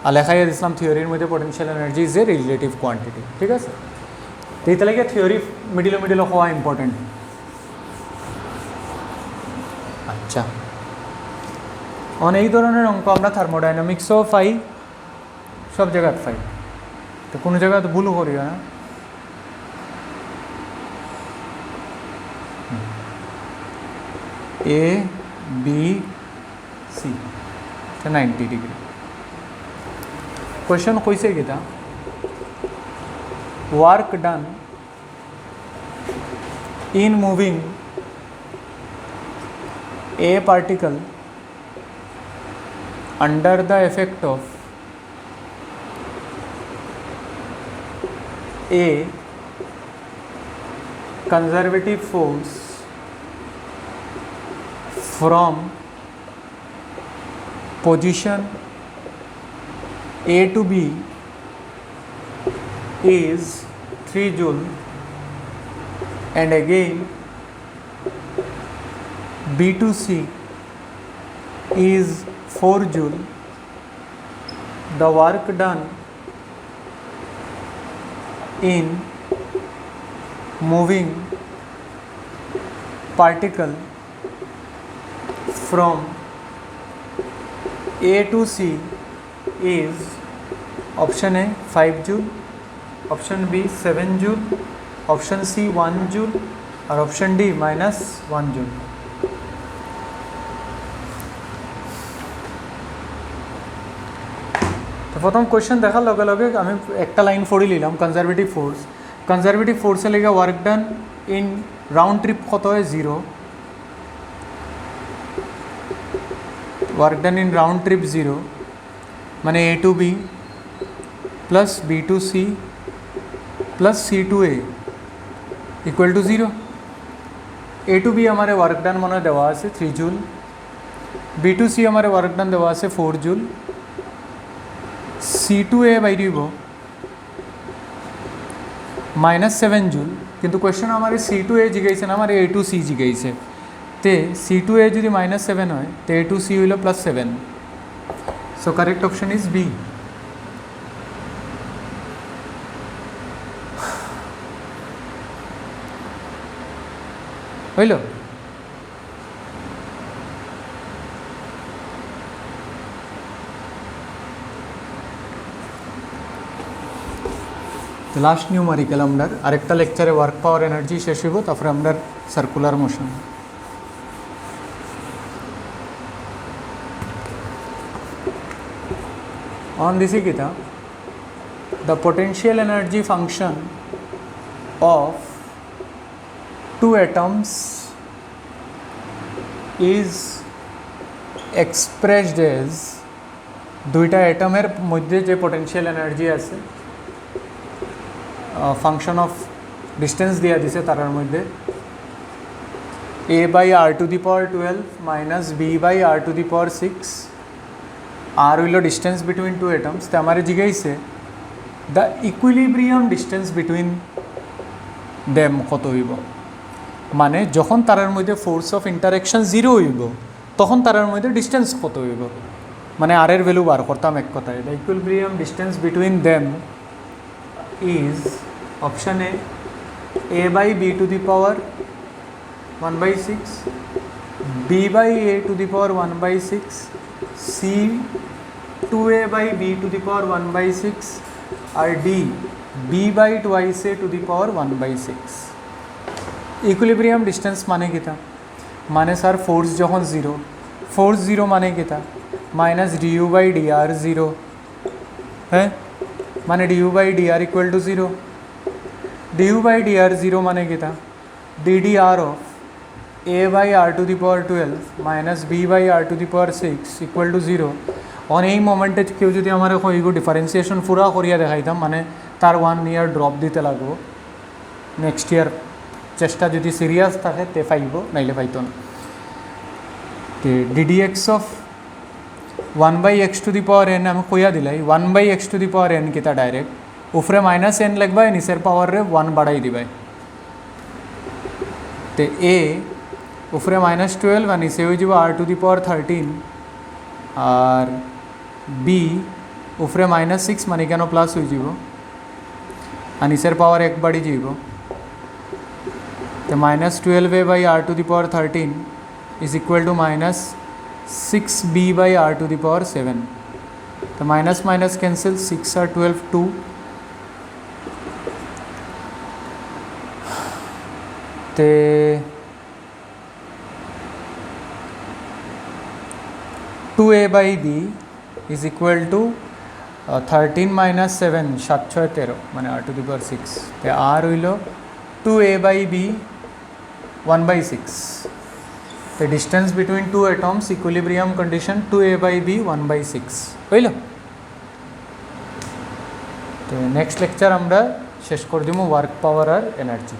[SPEAKER 1] আর লেখাইয়া দিচ্ছিলাম থিওরির মধ্যে potential energy is a relative quantity. ঠিক আছে, তো এই তাহলে থিওরি মিডিল হওয়া ইম্পর্টেন্ট। আচ্ছা, এই ধরনের অঙ্ক আমরা থার্মোডাইনামিক্সও পাই, সব জায়গায় পাই, তো কোনো জায়গায় ভুল করিও না। A B C 90 degree. Question कैसे किया, work done in moving a particle under the effect of a conservative force from position A to B is 3 joule and again B to C is 4 joule. The work done in moving particle from A to C is option A 5 joule, option B 7 joule, option C 1 joule और option D minus 1 joule. तो प्रथम question देखार लगे लगे आमी एकटा line पढ़ी निलाम कन्जारभेटिव फोर्स लेगे work done in round trip कत है 0, work done in round trip 0 माने A to B plus B to C plus C to A equal to 0। A to B हमारे वर्क डन मन देवा आछे 3 जूल, B टू C हमारे work done देवा आछे 4 जूल, C टू A बाइरिब minus 7 joule, किंतु क्वेश्चन हमारे C टू A जिगाइছে ना हमारे A टू C जिगाइছে, ते C टू A यदि माइनस 7 है तो A टू C हलो plus 7। So correct option is B. হইল? তো লাস্ট নিউমারিক্যাল আমরা আরেকটা লেকচারে ওয়ার্ক পাওয়ার এনার্জি শেষ হইব, তারপরে আমরা circular motion. On this kita, the potential energy function of two atoms is expressed as দুইটা অ্যাটমের মধ্যে যে পোটেনশিয়াল এনার্জি আছে ফাংশন অফ ডিস্টেন্স দিয়া দিছে তার মধ্যে a by r to the power 12 minus b by r to the power 6, r হইল distance between two atoms. তো আমার জিজ্ঞাসা the equilibrium distance between them কত হইব, মানে যখন তারার মধ্যে ফোর্স অফ ইন্টারেকশন 0 হইব তখন তারার মধ্যে ডিস্টেন্স কত হইব। মানে আর এর ভ্যালু বার করতাম এক কথায়। The equilibrium distance between them is option a by b to the power 1/6, b by a to the power 1/6, c 2a by b to the power 1/6 আর d b by twice a to the power 1/6। Equilibrium distance মানে কিতা, মানে sir force যখন zero, force zero মানে কিতা minus d U by d r zero, হ্যাঁ মানে due by d r equal to zero. Due by d r zero মানে কিতা DDR of a by r to the power 12 minus b by r to the power 6 equal to 0। और এই মোমেন্টে কেউ যদি আমার এইগো ডিফারেন্সিয়েশন পুরা করিয়া দেখাইতাম মানে তার 1 ইয়ার ড্রপ দিতে লাগবো, নেক্সট ইয়ার চেষ্টা যদি সিরিয়াস থাকে তে পাইব, নাইলে পাইতো না। তে DD x of 1/x two the power n আমি কইয়া দিলাই 1/x two the power n কিতা ডাইরেক্ট উপরে মাইনাস n লিখবাই, নিচের পাওয়ার রে 1 বাড়াই দিবাই। তে এ উপরে -12 আর নিচে হয়ে যাব r টু দি পাওয়ার 13 আর বি উপরে -6 মানে কেন প্লাস হয়ে যাব আর নিচের পাওয়ার 1 বাড়ি যাব। তো -12a by r to the power 13 is equal to -6b by r to the power 7। তো মাইনাস মাইনাস ক্যান্সেল, 6 আর 12 2। তে 2a by b is equal to 13 minus 7 7 6 13 মানে r to the power 6। তো r হইল 2a by b 1/6। the distance between two atoms equilibrium condition 2a by b 1/6 হইল। তো next lecture আমরা শেষ করে দিব ওয়ার্ক পাওয়ার আর এনার্জি।